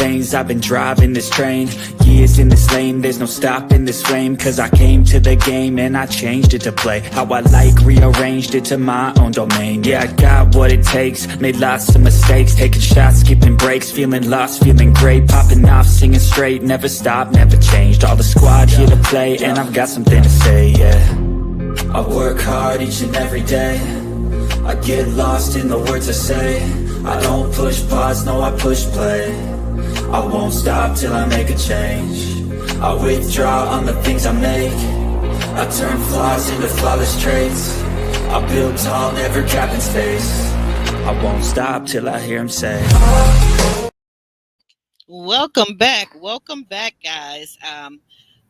lanes, I've been driving this train. Years in this lane, there's no stopping this flame. Cause I came to the game and I changed it to play how I like, rearranged it to my own domain. Yeah, I got what it takes, made lots of mistakes, taking shots, skipping breaks, feeling lost, feeling great, popping off, singing straight, never stopped, never changed. All the squad here to play, and I've got something to say, yeah. I work hard each and every day, I get lost in the words I say. I don't push pause, no I push play. I won't stop till I make a change. I withdraw on the things I make. I turn flaws into flawless traits. I build tall, never capping space. I won't stop till I hear him say. Welcome back, guys.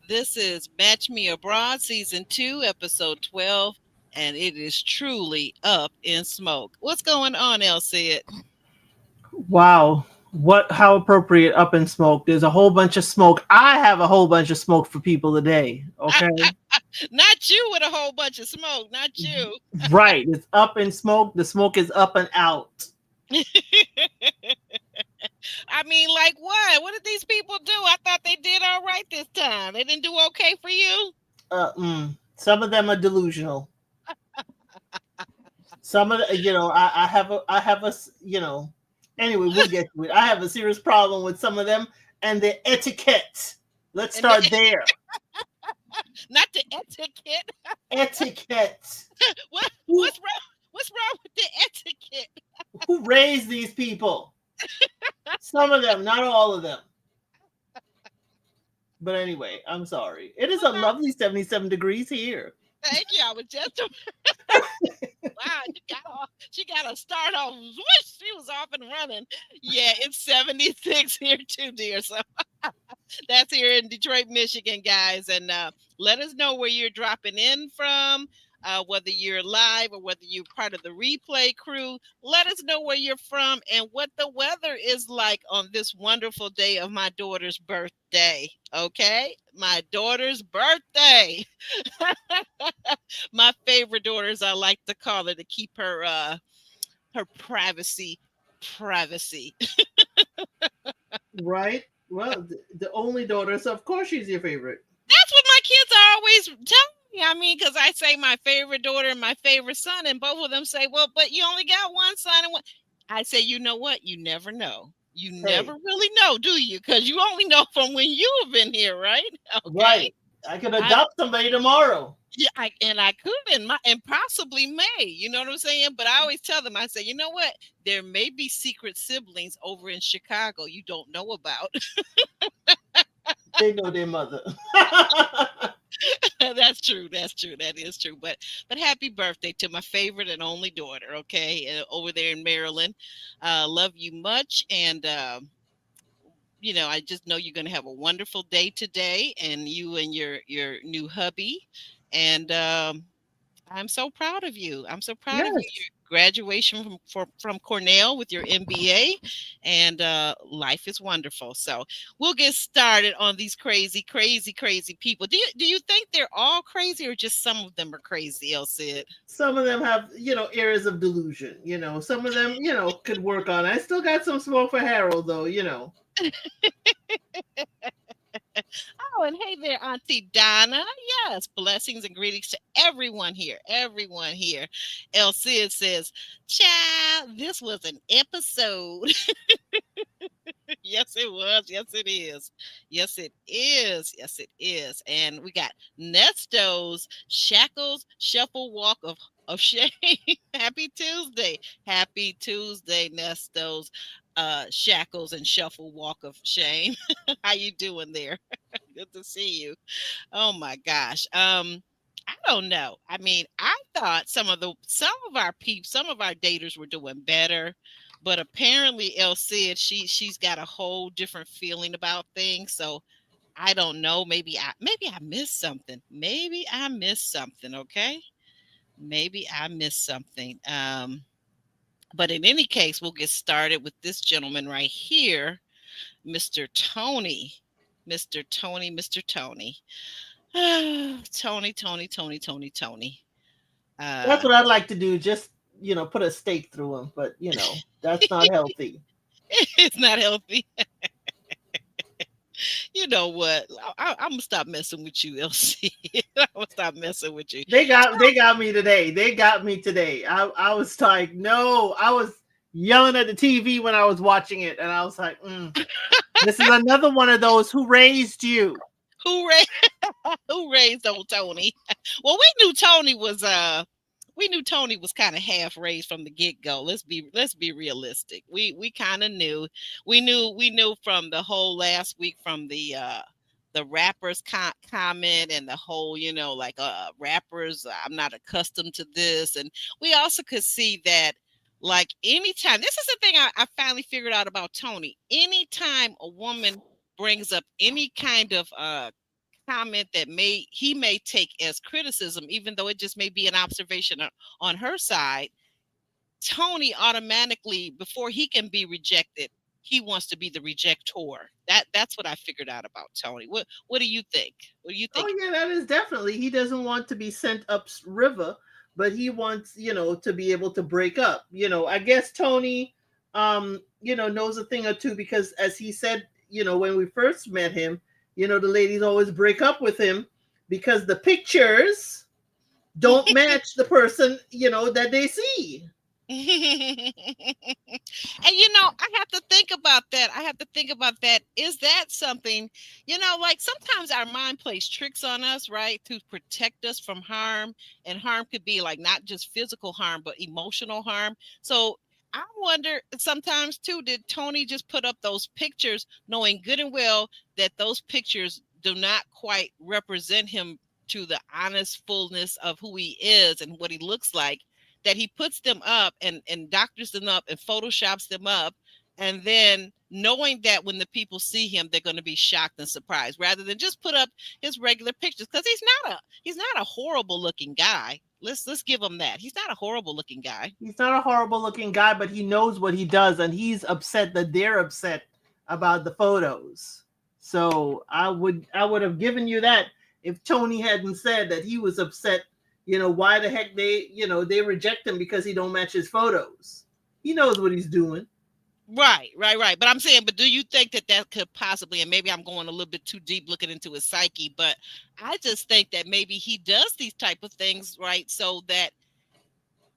This is Match Me Abroad, Season 2, Episode 12, and it is truly up in smoke. What's going on, Sid? Wow. How appropriate, up in smoke. There's a whole bunch of smoke. I have a whole bunch of smoke for people today, okay? Not you with a whole bunch of smoke, not you. Right, it's up in smoke. The smoke is up and out. I mean, like what? What did these people do? I thought they did all right this time. They didn't do okay for you? Some of them are delusional. Some of the, I have a, anyway, we'll get to it. I have a serious problem with some of them and the etiquette. Let's start there. Not the etiquette. Etiquette. What's wrong with the etiquette? Who raised these people? Some of them, not all of them. But anyway, I'm sorry. It is a lovely 77 degrees here. Thank you. I was just wow, she got a start off. She was off and running. Yeah, it's 76 here too, dear. So that's here in Detroit, Michigan, guys. And let us know where you're dropping in from. Whether you're live or whether you're part of the replay crew, let us know where you're from and what the weather is like on this wonderful day of my daughter's birthday. Okay? My daughter's birthday. My favorite daughter, as I like to call her, to keep her privacy. Right? Well, the only daughter, so of course she's your favorite. That's what my kids are always telling me. I mean, because I say my favorite daughter and my favorite son, and both of them say, well, but you only got one son and one. I say, you know what? You never know. You never really know, do you? Because you only know from when you have been here, right? Okay. Right. I could adopt somebody tomorrow. Yeah, I could and possibly may. You know what I'm saying? But I always tell them, I say, you know what? There may be secret siblings over in Chicago you don't know about. They know their mother. That's true. That is true. But happy birthday to my favorite and only daughter. Okay, over there in Maryland. Love you much, and I just know you're going to have a wonderful day today, and you and your new hubby. And I'm so proud of you. I'm so proud of you. Your graduation from Cornell with your MBA, and life is wonderful. So we'll get started on these crazy people. Do you think they're all crazy, or just some of them are crazy, Sid? Some of them have, areas of delusion. Some of them, could work on it. I still got some smoke for Harold, though. Oh, and hey there, Auntie Donna. Yes, blessings and greetings to everyone here. Sid says, child, this was an episode. Yes, it was. Yes, it is. Yes, it is. Yes, it is. And we got Nesto's Shackles Shuffle Walk of Shame. Happy Tuesday. Happy Tuesday, Nesto's Shackles and Shuffle Walk of Shame. How you doing there? Good to see you. Oh my gosh. I don't know. I mean, I thought some of our daters were doing better, but apparently Sid, she's got a whole different feeling about things. So I don't know. Maybe I missed something. Okay. Maybe I missed something. But in any case, we'll get started with this gentleman right here, Mr. Tony. Mr. Tony. Tony. That's what I'd like to do. Just, put a stake through him. But, that's not healthy. It's not healthy. You know what? I'm gonna stop messing with you, LC. I'm gonna stop messing with you. They got me today. They got me today. I was like, no, I was yelling at the TV when I was watching it, and I was like, this is another one of those who raised you. Who raised who raised old Tony? Well, we knew Tony was kind of half raised from the get go. Let's be realistic. We kind of knew. We knew from the whole last week from the rappers comment and the whole, like rappers, I'm not accustomed to this. And we also could see that, like, anytime, this is the thing I finally figured out about Tony. Anytime a woman brings up any kind of comment that he may take as criticism, even though it just may be an observation on her side, Tony automatically, before he can be rejected, he wants to be the rejector. That's what I figured out about Tony. What do you think? What do you think? Oh yeah, that is definitely. He doesn't want to be sent up river, but he wants, to be able to break up. I guess Tony, knows a thing or two, because as he said, when we first met him, the ladies always break up with him because the pictures don't match the person, that they see. And I have to think about that. Is that something, like sometimes our mind plays tricks on us, right, to protect us from harm. And harm could be like not just physical harm, but emotional harm. So I wonder sometimes too, did Tony just put up those pictures knowing good and well that those pictures do not quite represent him to the honest fullness of who he is and what he looks like, that he puts them up and doctors them up and photoshops them up, and then knowing that when the people see him, they're going to be shocked and surprised, rather than just put up his regular pictures, because he's not a horrible looking guy. Let's give him that. He's not a horrible looking guy. He's not a horrible looking guy, but he knows what he does, and he's upset that they're upset about the photos. So I would have given you that if Tony hadn't said that he was upset. Why the heck they reject him because he don't match his photos. He knows what he's doing. Right. But I'm saying, but do you think that could possibly, and maybe I'm going a little bit too deep looking into his psyche, but I just think that maybe he does these type of things, right, so that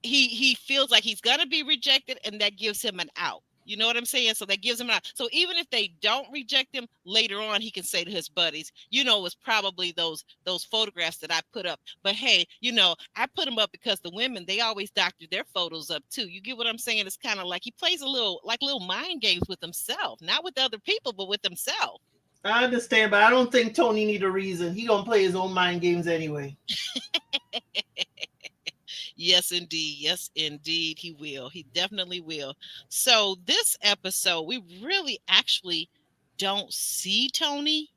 he feels like he's going to be rejected, and that gives him an out. You know what I'm saying? So that gives him an out. So even if they don't reject him later on, he can say to his buddies, it's probably those photographs that I put up. But hey, I put them up because the women, they always doctor their photos up too. You get what I'm saying? It's kind of like he plays little mind games with himself, not with other people, but with himself. I understand, but I don't think Tony need a reason. He gonna play his own mind games anyway. Yes, indeed, he will. He definitely will. So this episode, we really actually don't see Tony.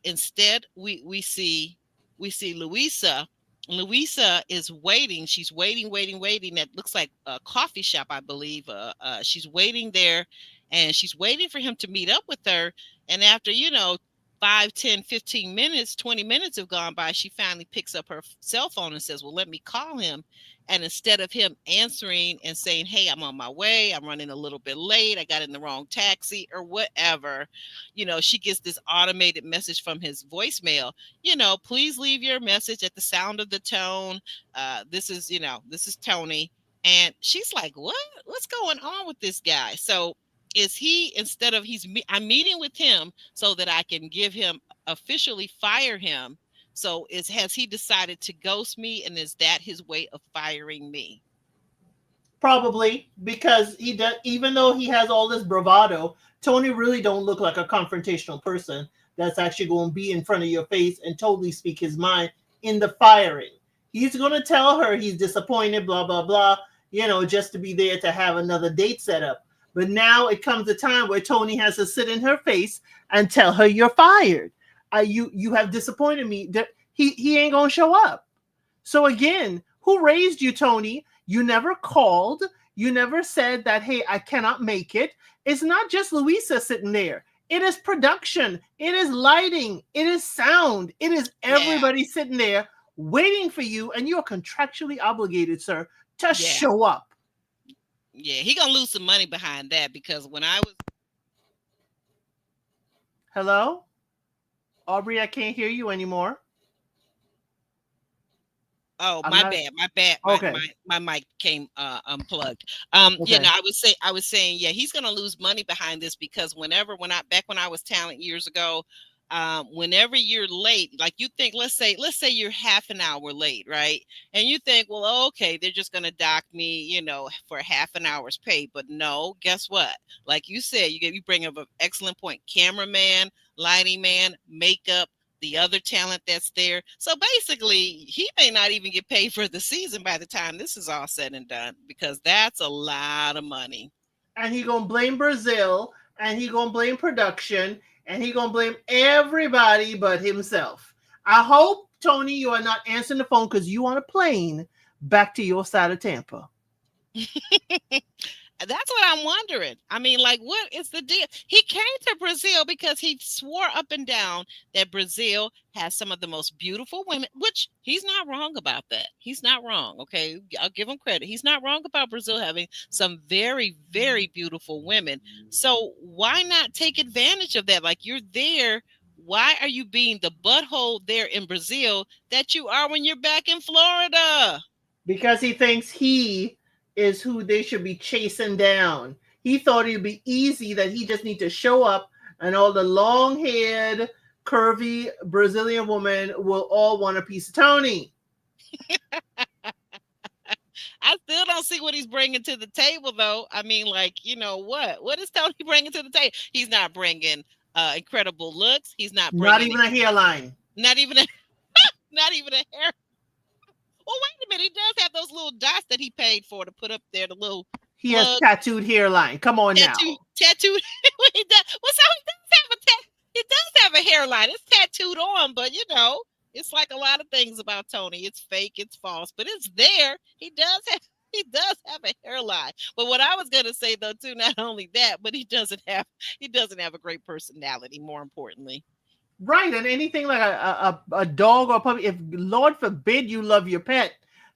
Instead, we see Louisa. Louisa is waiting. She's waiting. That looks like a coffee shop, I believe. She's waiting there, and she's waiting for him to meet up with her. And after 5, 10, 15 minutes, 20 minutes have gone by, she finally picks up her cell phone and says, well, let me call him. And instead of him answering and saying, hey, I'm on my way, I'm running a little bit late, I got in the wrong taxi or whatever, she gets this automated message from his voicemail, please leave your message at the sound of the tone. This is Tony. And she's like, what's going on with this guy? So is he, instead of I'm meeting with him so that I can officially fire him. So has he decided to ghost me, and is that his way of firing me? Probably, because he does, even though he has all this bravado, Tony really don't look like a confrontational person that's actually going to be in front of your face and totally speak his mind in the firing. He's going to tell her he's disappointed, blah, blah, blah, just to be there to have another date set up. But now it comes a time where Tony has to sit in her face and tell her you're fired. You have disappointed me. He ain't going to show up. So again, who raised you, Tony? You never called. You never said that, hey, I cannot make it. It's not just Louisa sitting there. It is production. It is lighting. It is sound. It is everybody sitting there waiting for you. And you're contractually obligated, sir, to show up. Yeah, he gonna lose some money behind that, because when I was Hello? Aubrey, I can't hear you anymore. Oh, I'm my not bad. My bad. My okay. my my mic came unplugged. Okay. No, I was saying, yeah, he's gonna lose money behind this because when I was talent years ago, whenever you're late, like you think, let's say you're half an hour late, right? And you think, well, okay, they're just gonna dock me, for half an hour's pay. But no, guess what? Like you said, you bring up an excellent point. Cameraman, lighting man, makeup, the other talent that's there. So basically, he may not even get paid for the season by the time this is all said and done, because that's a lot of money. And he gonna blame Brazil, and he gonna blame production, and he gonna blame everybody but himself. I hope, Tony, you are not answering the phone because you on a plane back to your side of Tampa. That's what I'm wondering. I mean, like, what is the deal? He came to Brazil because he swore up and down that Brazil has some of the most beautiful women, which he's not wrong about that. He's not wrong. Okay. I'll give him credit. He's not wrong about Brazil having some very, very beautiful women. So why not take advantage of that? Like, you're there. Why are you being the butthole there in Brazil that you are when you're back in Florida? Because he thinks he is who they should be chasing down. He thought it'd be easy, that he just need to show up and all the long-haired, curvy Brazilian women will all want a piece of Tony. I still don't see what he's bringing to the table, though. I mean, like, what? What is Tony bringing to the table? He's not bringing incredible looks. He's not Not bringing even a hairline. not even a not even a hair. Well, wait a minute. He does have those little dots that he paid for to put up there. The little He has plug tattooed hairline. Come on now. tattooed. He does. Well, so he does have a hairline. It's tattooed on, but it's like a lot of things about Tony. It's fake. It's false, but it's there. He does have a hairline. But what I was gonna say though, too, not only that, but he doesn't have a great personality. More importantly. Right, and anything like a dog or a puppy, if Lord forbid you love your pet,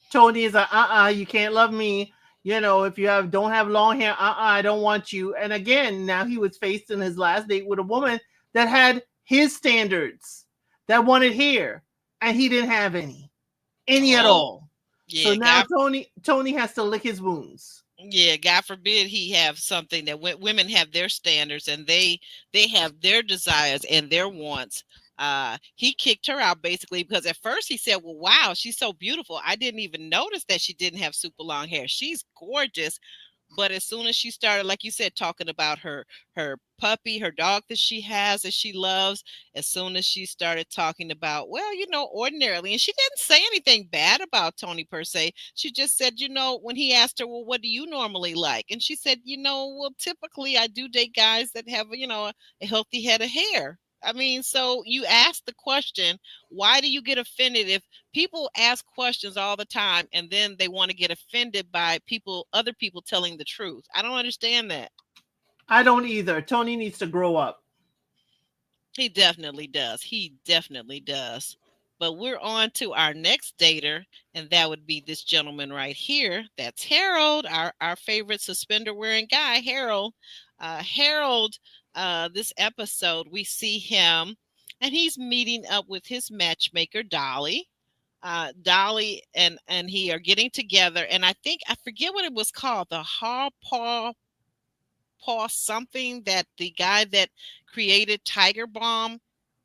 Tony is like, you can't love me. If you don't have long hair, I don't want you. And again, now he was faced in his last date with a woman that had his standards, that wanted hair, and he didn't have any at all. Yeah, so now Tony has to lick his wounds. Yeah, God forbid he have something that women have their standards and they have their desires and their wants. He kicked her out basically because at first he said, well, wow, she's so beautiful. I didn't even notice that she didn't have super long hair. She's gorgeous. But as soon as she started, like you said, talking about her puppy, her dog that she has, that she loves, as soon as she started talking about, well, ordinarily, and she didn't say anything bad about Tony per se. She just said, when he asked her, well, what do you normally like? And she said, well, typically I do date guys that have, a healthy head of hair. I mean, so you ask the question, why do you get offended if people ask questions all the time and then they want to get offended by other people telling the truth? I don't understand that. I don't either. Tony needs to grow up. He definitely does. He definitely does. But we're on to our next dater, and that would be this gentleman right here. That's Harold, our favorite suspender wearing guy, Harold. Harold, this episode, we see him, and he's meeting up with his matchmaker, Dolly. Dolly and he are getting together, and I forget what it was called, the paw something, that the guy that created Tiger Bomb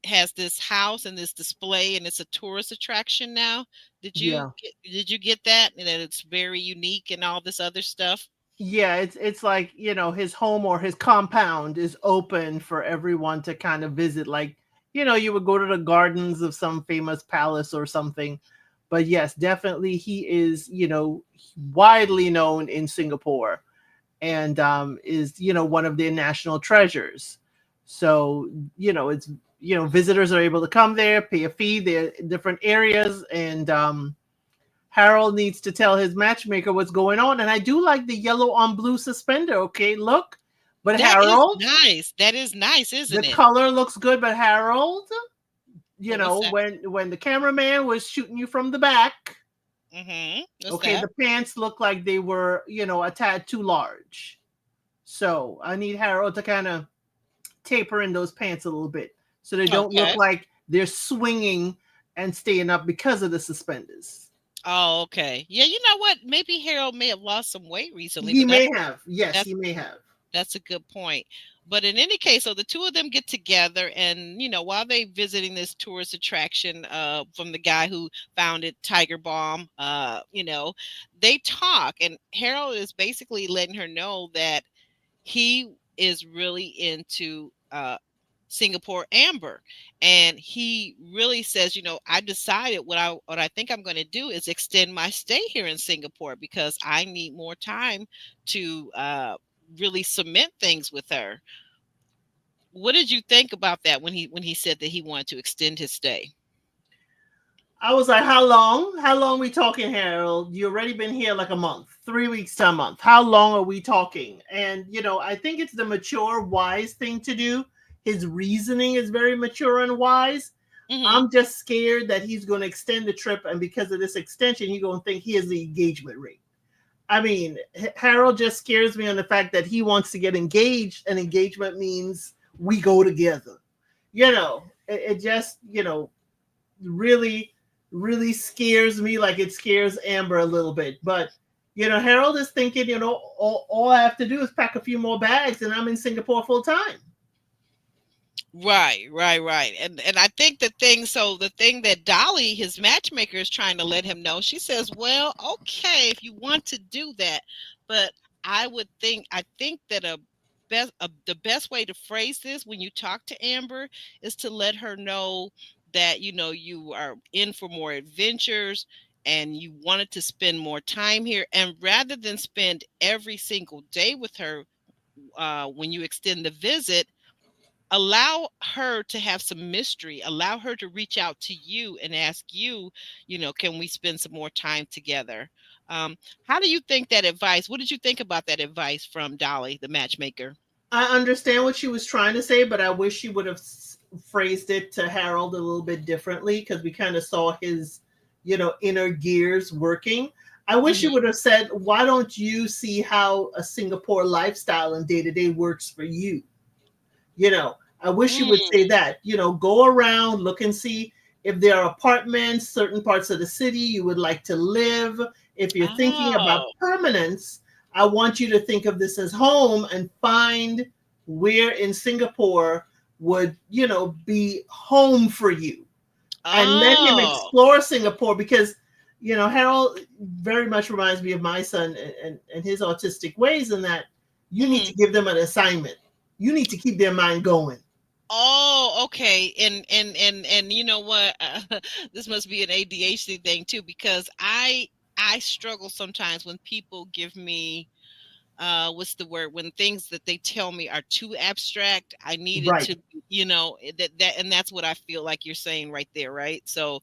has this house and this display, and it's a tourist attraction now. Did you get that? And that it's very unique and all this other stuff. Yeah, it's like, his home or his compound is open for everyone to kind of visit. Like, you would go to the gardens of some famous palace or something. But yes, definitely he is, widely known in Singapore, and is, one of their national treasures. So, it's, visitors are able to come there, pay a fee. There are different areas, and Harold needs to tell his matchmaker what's going on. And I do like the yellow on blue suspender. Okay, look. But That Harold, is nice. That is nice, isn't the it? color looks good. But Harold, What's that? when the cameraman was shooting you from the back, What's okay, that? the pants looked like they were, a tad too large. So I need Harold to kind of taper in those pants a little bit so they don't look Okay. like they're swinging and staying up because of the suspenders. Oh, okay. Yeah, you know what? Maybe Harold may have lost some weight recently, He but may have. Yes, that's he may have. that's a good point. But in any case, so the two of them get together, and while they visiting this tourist attraction from the guy who founded Tiger Balm, they talk, and Harold is basically letting her know that he is really into Singapore Amber, and he really says, I decided what I think I'm going to do is extend my stay here in Singapore because I need more time to really cement things with her. What did you think about that when he said that he wanted to extend his stay? I was like, how long? How long we talking, Harold? You already been here like a month, 3 weeks to a month. How long are we talking? And I think it's the mature, wise thing to do. His reasoning is very mature and wise. Hmm. I'm just scared that he's going to extend the trip, and because of this extension, he's going to think he has the engagement ring. I mean, Harold just scares me on the fact that he wants to get engaged, and engagement means we go together. It just, really, really scares me like it scares Amber a little bit. But, Harold is thinking, all I have to do is pack a few more bags and I'm in Singapore full time. Right, right, right. And I think the thing that Dolly, his matchmaker, is trying to let him know, she says, well, okay, if you want to do that, but I think that the best way to phrase this when you talk to Amber is to let her know that you are in for more adventures and you wanted to spend more time here, and rather than spend every single day with her when you extend the visit, allow her to have some mystery, allow her to reach out to you and ask you, can we spend some more time together? How do you think that advice, what did you think about that advice from Dolly, the matchmaker? I understand what she was trying to say, but I wish she would have phrased it to Harold a little bit differently because we kind of saw his, inner gears working. I wish she Hmm. would have said, why don't you see how a Singapore lifestyle and day to day works for you? You know, I wish you would say Mm. that. Go around, look and see if there are apartments, certain parts of the city you would like to live. If you're thinking about Oh, permanence, I want you to think of this as home and find where in Singapore would, be home for you. And let him oh. explore Singapore because, Harold very much reminds me of my son and his autistic ways in that you need to Mhm. give them an assignment. You need to keep their mind going. Oh, okay. And you know what? This must be an ADHD thing too, because I struggle sometimes when people give me what's the word, when things that they tell me are too abstract. I need it Right. to, that and that's what I feel like you're saying right there, right? So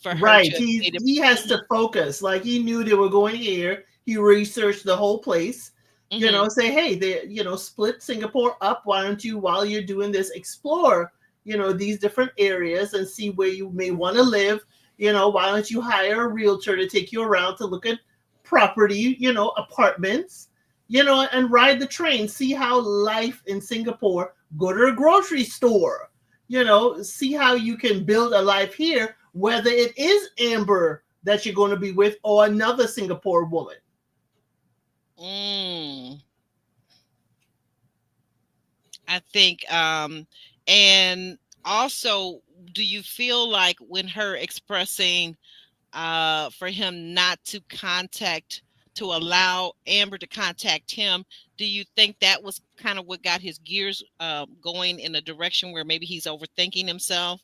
for her Right. to have made it. He has to focus. Like he knew they were going here. He researched the whole place. Hmm. Say, hey, they, split Singapore up. Why don't you, while you're doing this, explore, these different areas and see where you may want to live. Why don't you hire a realtor to take you around to look at property, apartments, and ride the train, see how life in Singapore, go to the grocery store, see how you can build a life here, whether it is Amber that you're going to be with or another Singapore woman. Mm, I think, and also, do you feel like when her expressing for him not to allow Amber to contact him, do you think that was kind of what got his gears going in a direction where maybe he's overthinking himself?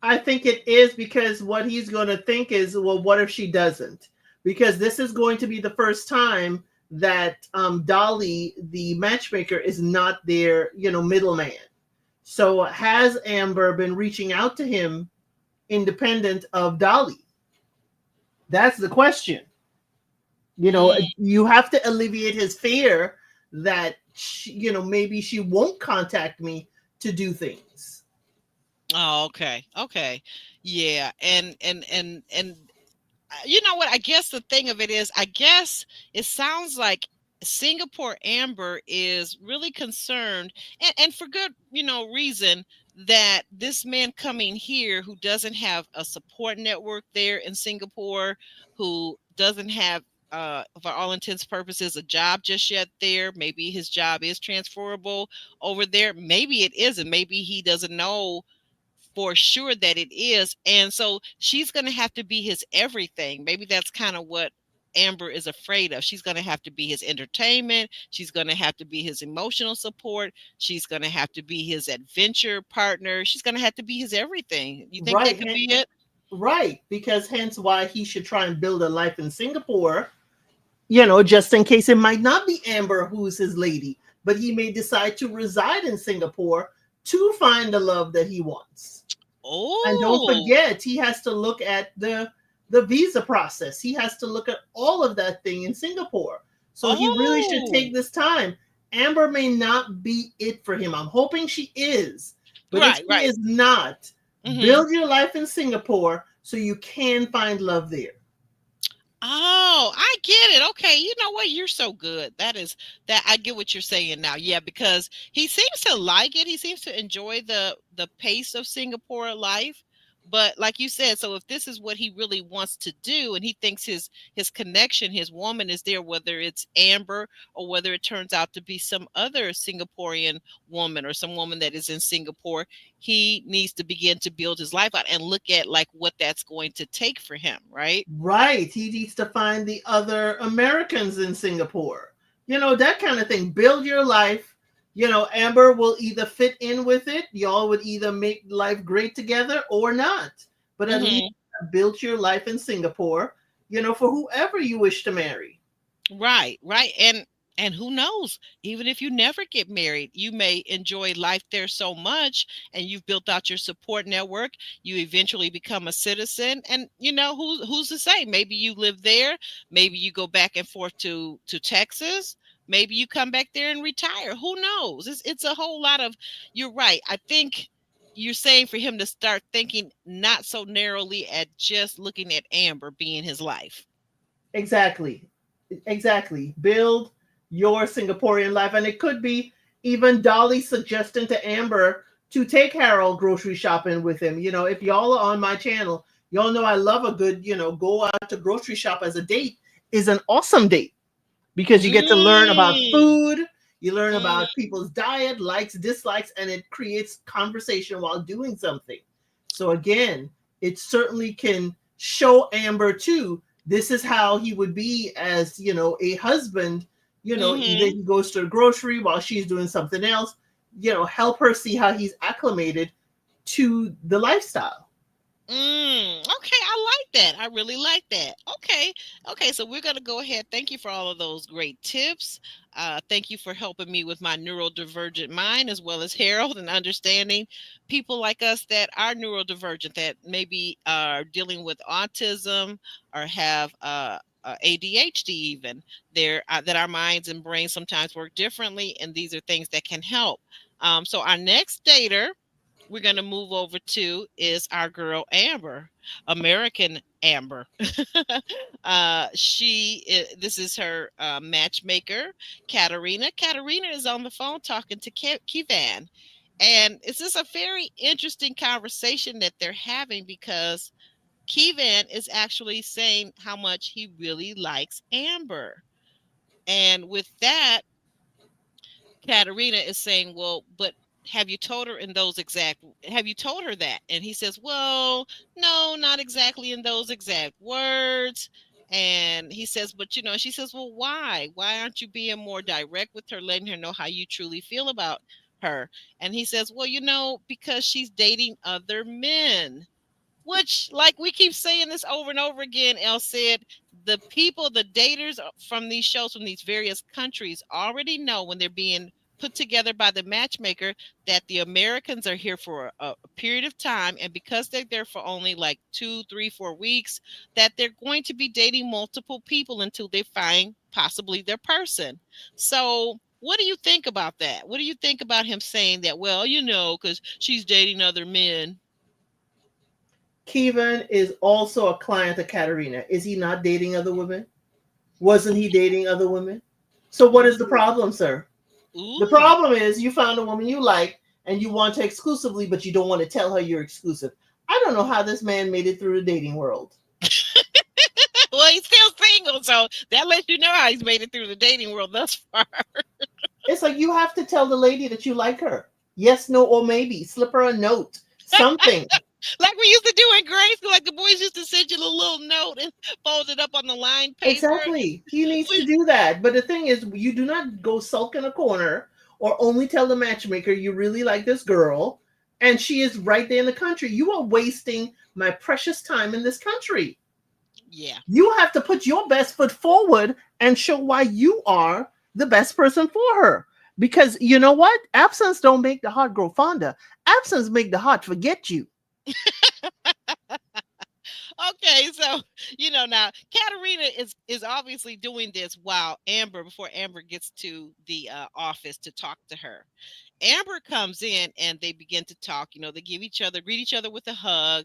I think it is because what he's going to think is, well, what if she doesn't? Because this is going to be the first time that Dolly, the matchmaker, is not their, middleman. So has Amber been reaching out to him independent of Dolly? That's the question. Mm. You have to alleviate his fear that maybe she won't contact me to do things. Oh, okay, okay, yeah, and you know what? I guess the thing of it is, I guess it sounds like Singapore Amber is really concerned, and for good, reason, that this man coming here who doesn't have a support network there in Singapore, who doesn't have, for all intents purposes, a job just yet there. Maybe his job is transferable over there. Maybe it isn't. Maybe he doesn't know for sure that it is. And so she's going to have to be his everything. Maybe that's kind of what Amber is afraid of. She's going to have to be his entertainment. She's going to have to be his emotional support. She's going to have to be his adventure partner. She's going to have to be his everything. You think that Right. could be it? Right. Because hence why he should try and build a life in Singapore, just in case it might not be Amber who's his lady, but he may decide to reside in Singapore to find the love that he wants. And don't Oh, forget, he has to look at the visa process. He has to look at all of that thing in Singapore. So he really should oh, take this time. Amber may not be it for him. I'm hoping she is. But if right, she right. is not, Hmm. build your life in Singapore so you can find love there. Oh, I get it. Okay, you know what? You're so good. That I get what you're saying now. Yeah, because he seems to like it. He seems to enjoy the pace of Singapore life. But like you said, so if this is what he really wants to do, and he thinks his connection, his woman is there, whether it's Amber or whether it turns out to be some other Singaporean woman or some woman that is in Singapore, he needs to begin to build his life out and look at like what that's going to take for him, right? Right. He needs to find the other Americans in Singapore. That kind of thing. Build your life. Amber will either fit in with it. Y'all would either make life great together or not. But at least Hmm. build your life in Singapore, for whoever you wish to marry. Right, right. And who knows, even if you never get married, you may enjoy life there so much and you've built out your support network, you eventually become a citizen, and who's to say, maybe you live there, maybe you go back and forth to Texas, maybe you come back there and retire. Who knows? It's a whole lot of, you're right. I think you're saying for him to start thinking not so narrowly at just looking at Amber being his life. Exactly. Exactly. Build your Singaporean life. And it could be even Dolly suggesting to Amber to take Harold grocery shopping with him. If y'all are on my channel, y'all know I love a good, go out to grocery shop as a date is an awesome date because you get to learn about Mm. food, you learn Mm. about people's diet, likes, dislikes, and it creates conversation while doing something. So again, it certainly can show Amber too. This is how he would be as a husband. Either Mhm. he goes to the grocery while she's doing something else. Help her see how he's acclimated to the lifestyle. Okay, I like that. I really like that. Okay. Okay, so we're going to go ahead. Thank you for all of those great tips. Thank you for helping me with my neurodivergent mind as well as Harold and understanding people like us that are neurodivergent, that maybe are dealing with autism or have ADHD even. That our minds and brains sometimes work differently, and these are things that can help. So our next dater we're going to move over to is our girl Amber, American Amber. This is her matchmaker, Katarina. Katarina is on the phone talking to Kivan. And it's just a very interesting conversation that they're having because Kivan is actually saying how much he really likes Amber. And with that, Katerina is saying, "Well, but have you told her that?" And he says, "Well, no, not exactly in those exact words." And he says, "But she says, "Well, why? Why aren't you being more direct with her, letting her know how you truly feel about her?" And he says, "Well, because she's dating other men." Which, like we keep saying this over and over again, El said, the people, the daters from these shows from these various countries already know when they're being put together by the matchmaker that the Americans are here for a period of time. And because they're there for only like 2, 3, 4 weeks, that they're going to be dating multiple people until they find possibly their person. So, what do you think about that? What do you think about him saying that? Well, because she's dating other men. Kevin is also a client of Katarina. Is he not dating other women? Wasn't he dating other women? So what is the problem, sir? The Ooh. problem is you found a woman you like and you want to exclusively, but you don't want to tell her you're exclusive. I don't know how this man made it through the dating world. Well, he's still single, so that lets you know how he's made it through the dating world thus far. It's like you have to tell the lady that you like her. Yes, no, or maybe. Slip her a note. Something. Like we used to do in grade school, like the boys used to send you a little note and fold it up on the lined paper. Exactly. He needs to do that. But the thing is, you do not go sulk in a corner or only tell the matchmaker you really like this girl and she is right there in the country. You are wasting my precious time in this country. Yeah. You have to put your best foot forward and show why you are the best person for her. Because you know what? Absence don't make the heart grow fonder. Absence make the heart forget you. Okay, so now Katarina is obviously doing this while before Amber gets to the office to talk to her. Amber comes in and they begin to talk. They greet each other with a hug.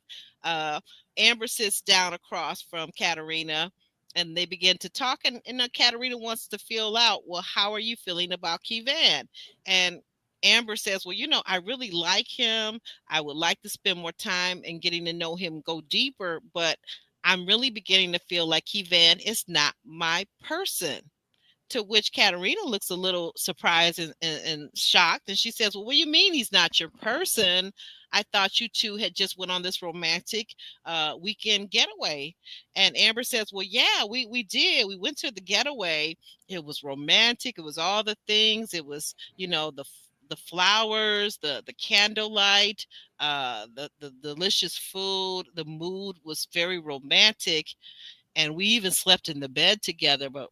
Amber sits down across from Katarina and they begin to talk. And Katarina wants to feel out, well, how are you feeling about Kivan? And Amber says, well, I really like him. I would like to spend more time and getting to know him, go deeper, but I'm really beginning to feel like Kivan is not my person. To which Katarina looks a little surprised and shocked. And she says, well, what do you mean he's not your person? I thought you two had just went on this romantic weekend getaway. And Amber says, well, yeah, we did. We went to the getaway. It was romantic. It was all the things. It was, the flowers, the candlelight, the delicious food. The mood was very romantic. And we even slept in the bed together, but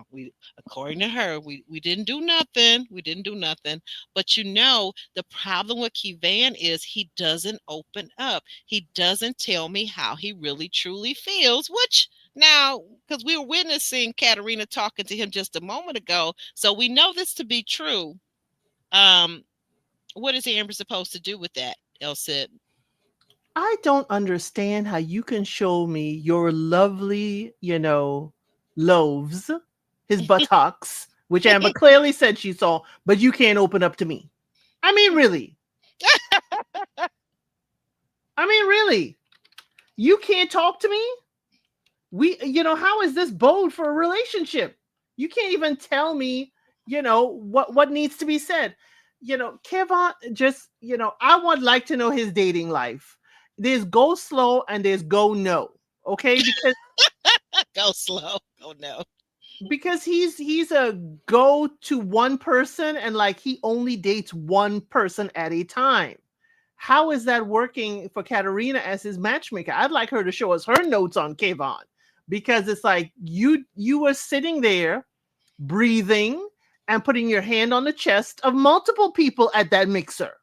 we, according to her, we didn't do nothing. We didn't do nothing. But the problem with Kivan is he doesn't open up. He doesn't tell me how he really truly feels, which now, because we were witnessing Katarina talking to him just a moment ago, so we know this to be true. What is Amber supposed to do with that, Elsid? I don't understand how you can show me your lovely, loaves, his buttocks, which Amber clearly said she saw, but you can't open up to me. I mean, really. Really. You can't talk to me? How is this bold for a relationship? You can't even tell me, what needs to be said. Kevin, just, I would like to know his dating life. There's go slow and there's go no. Okay, because go slow, go no. Because he's a go to one person and like he only dates one person at a time. How is that working for Katarina as his matchmaker? I'd like her to show us her notes on Kevon, because it's like you were sitting there breathing and putting your hand on the chest of multiple people at that mixer.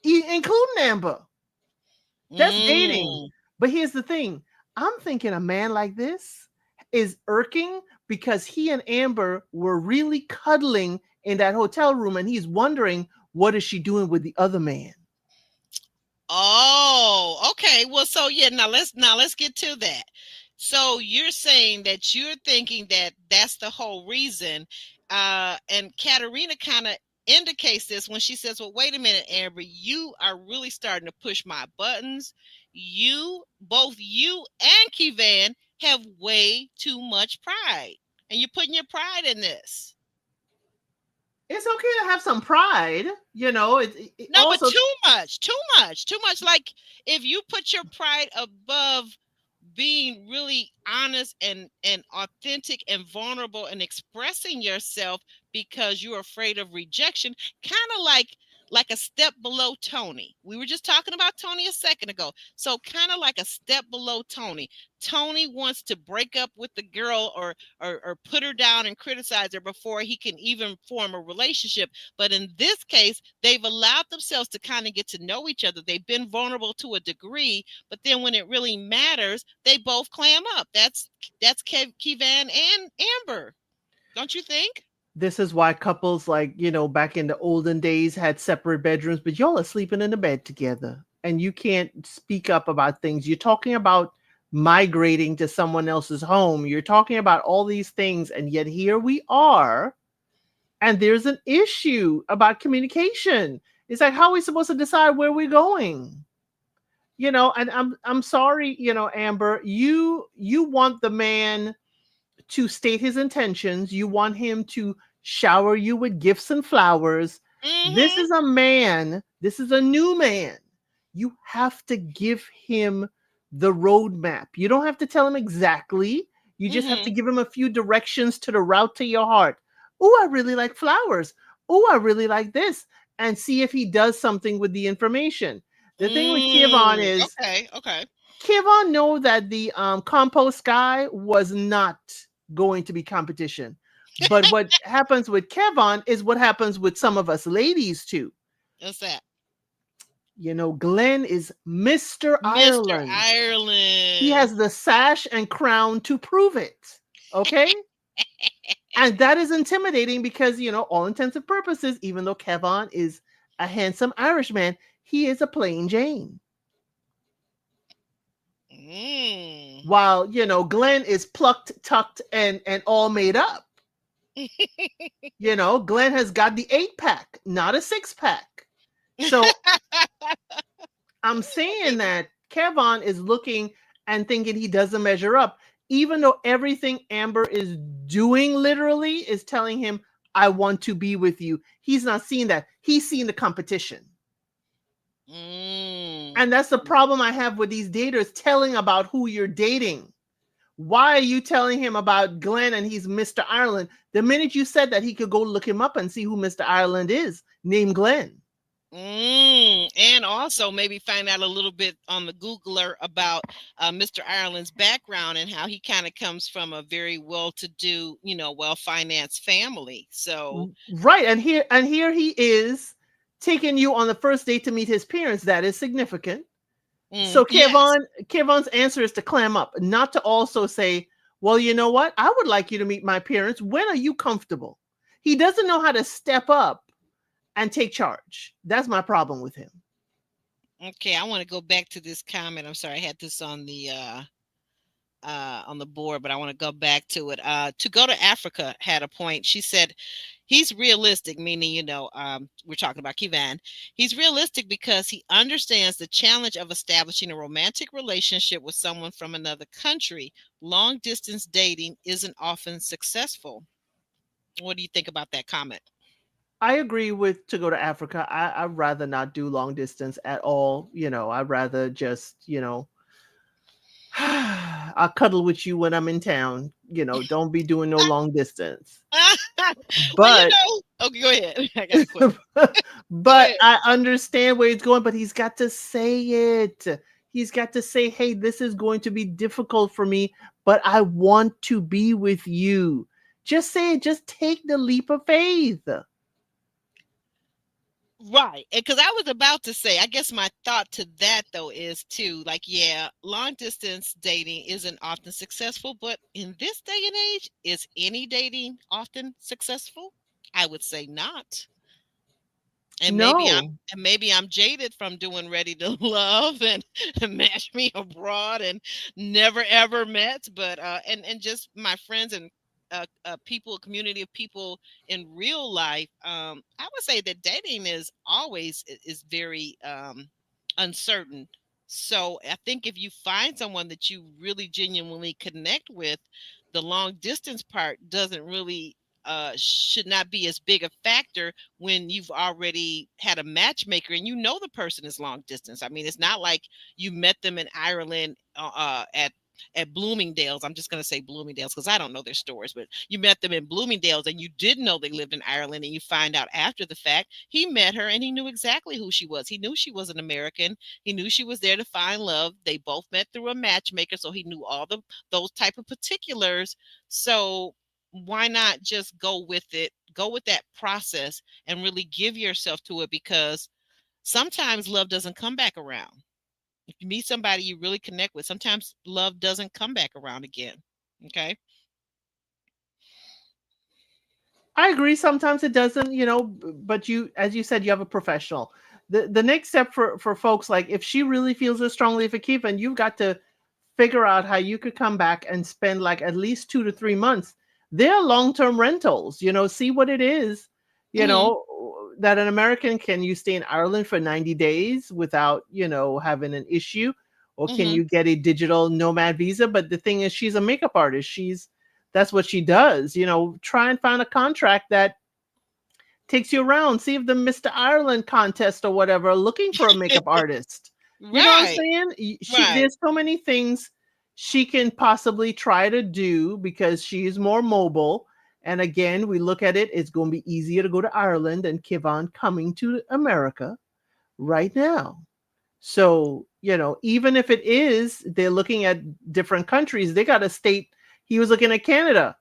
Including Amber. That's dating. But here's the thing. I'm thinking a man like this is irking because he and Amber were really cuddling in that hotel room and he's wondering, what is she doing with the other man? Oh, okay. Well, so yeah, now let's get to that. So you're saying that you're thinking that that's the whole reason. And Katarina kind of indicates this when she says, well, wait a minute, Amber, you are really starting to push my buttons. Both you and Kivan have way too much pride, and you're putting your pride in this. It's okay to have some pride, No, but too much. Like if you put your pride above being really honest and authentic and vulnerable and expressing yourself because you're afraid of rejection, kind of like a step below Tony. We were just talking about Tony a second ago. So kind of like a step below Tony. Tony wants to break up with the girl or put her down and criticize her before he can even form a relationship. But in this case, they've allowed themselves to kind of get to know each other. They've been vulnerable to a degree, but then when it really matters, they both clam up. That's Kivan and Amber. Don't you think? This is why couples back in the olden days had separate bedrooms, but y'all are sleeping in the bed together and you can't speak up about things. You're talking about migrating to someone else's home. You're talking about all these things, and yet here we are, and there's an issue about communication. It's like, how are we supposed to decide where we're going? And I'm sorry, Amber, you want the man to state his intentions. You want him to shower you with gifts and flowers. This is a man. This is a new man. You have to give him the roadmap. You don't have to tell him exactly. You just have to give him a few directions to the route to your heart. Oh, I really like flowers. Oh, I really like this. And see if he does something with the information. The thing with Kevon is, okay. Kevon know that the compost guy was not going to be competition. But what happens with Kevon is what happens with some of us ladies too. What's that? Glenn is Mr. Ireland. Mr. Ireland. He has the sash and crown to prove it. Okay? And that is intimidating because, all intents and purposes, even though Kevon is a handsome Irishman, he is a plain Jane. While, Glenn is plucked, tucked, and all made up. Glenn has got the 8-pack, not a 6-pack. So I'm saying that Kevon is looking and thinking he doesn't measure up, even though everything Amber is doing literally is telling him, I want to be with you. He's not seeing that. He's seeing the competition. And that's the problem I have with these daters telling about who you're dating. Why are you telling him about Glenn and he's Mr. Ireland? The minute you said that, he could go look him up and see who Mr. Ireland is. Name Glenn. And also maybe find out a little bit on the Googler about Mr. Ireland's background and how he kind of comes from a very well-to-do, well-financed family. So right, and here he is taking you on the first date to meet his parents. That is significant. So Kevon's answer is to clam up, not to also say, well, you know what? I would like you to meet my parents. When are you comfortable? He doesn't know how to step up and take charge. That's my problem with him. Okay, I want to go back to this comment. I'm sorry, I had this on the board, but I want to go back to it. To Go to Africa had a point. She said he's realistic, meaning, we're talking about Kevon. He's realistic because he understands the challenge of establishing a romantic relationship with someone from another country. Long distance dating isn't often successful. What do you think about that comment? I agree with To Go to Africa. I'd rather not do long distance at all. I'd rather just, I'll cuddle with you when I'm in town. Don't be doing no long distance. But okay, go ahead. But I understand where he's going, but he's got to say it. He's got to say, hey, this is going to be difficult for me, but I want to be with you. Just say it. Just take the leap of faith. Right. Because I was about to say, I guess my thought to that, though, is too, long distance dating isn't often successful, but in this day and age, is any dating often successful? I would say not. And maybe I'm jaded from doing Ready to Love and Match Me Abroad and never ever met, but and just my friends and people, a community of people in real life. I would say that dating is very uncertain. So I think if you find someone that you really genuinely connect with, the long distance part doesn't really should not be as big a factor when you've already had a matchmaker and the person is long distance. I mean, it's not like you met them in Ireland at Bloomingdale's. I'm just going to say Bloomingdale's because I don't know their stores, but you met them in Bloomingdale's and you didn't know they lived in Ireland, and you find out after the fact he met her and he knew exactly who she was. He knew she was an American. He knew she was there to find love. They both met through a matchmaker, so he knew all those type of particulars. So why not just go with it? Go with that process and really give yourself to it, because sometimes love doesn't come back around. If you meet somebody you really connect with, sometimes love doesn't come back around again. Okay. I agree. Sometimes it doesn't, but as you said, you have a professional. The next step for folks, like if she really feels as strongly for Kevon, you've got to figure out how you could come back and spend like at least 2 to 3 months. They're long-term rentals, see what it is, Hmm. that an American, can you stay in Ireland for 90 days without, having an issue? Or can Hmm. you get a digital nomad visa? But the thing is, she's a makeup artist. That's what she does. Try and find a contract that takes you around. See if the Mr. Ireland contest or whatever are looking for a makeup artist. You know what I'm Right. saying? Right. There's so many things she can possibly try to do because she is more mobile. And again, we look at it, it's going to be easier to go to Ireland than Kivon coming to America right now. So, even if it is, they're looking at different countries, they got a state. He was looking at Canada.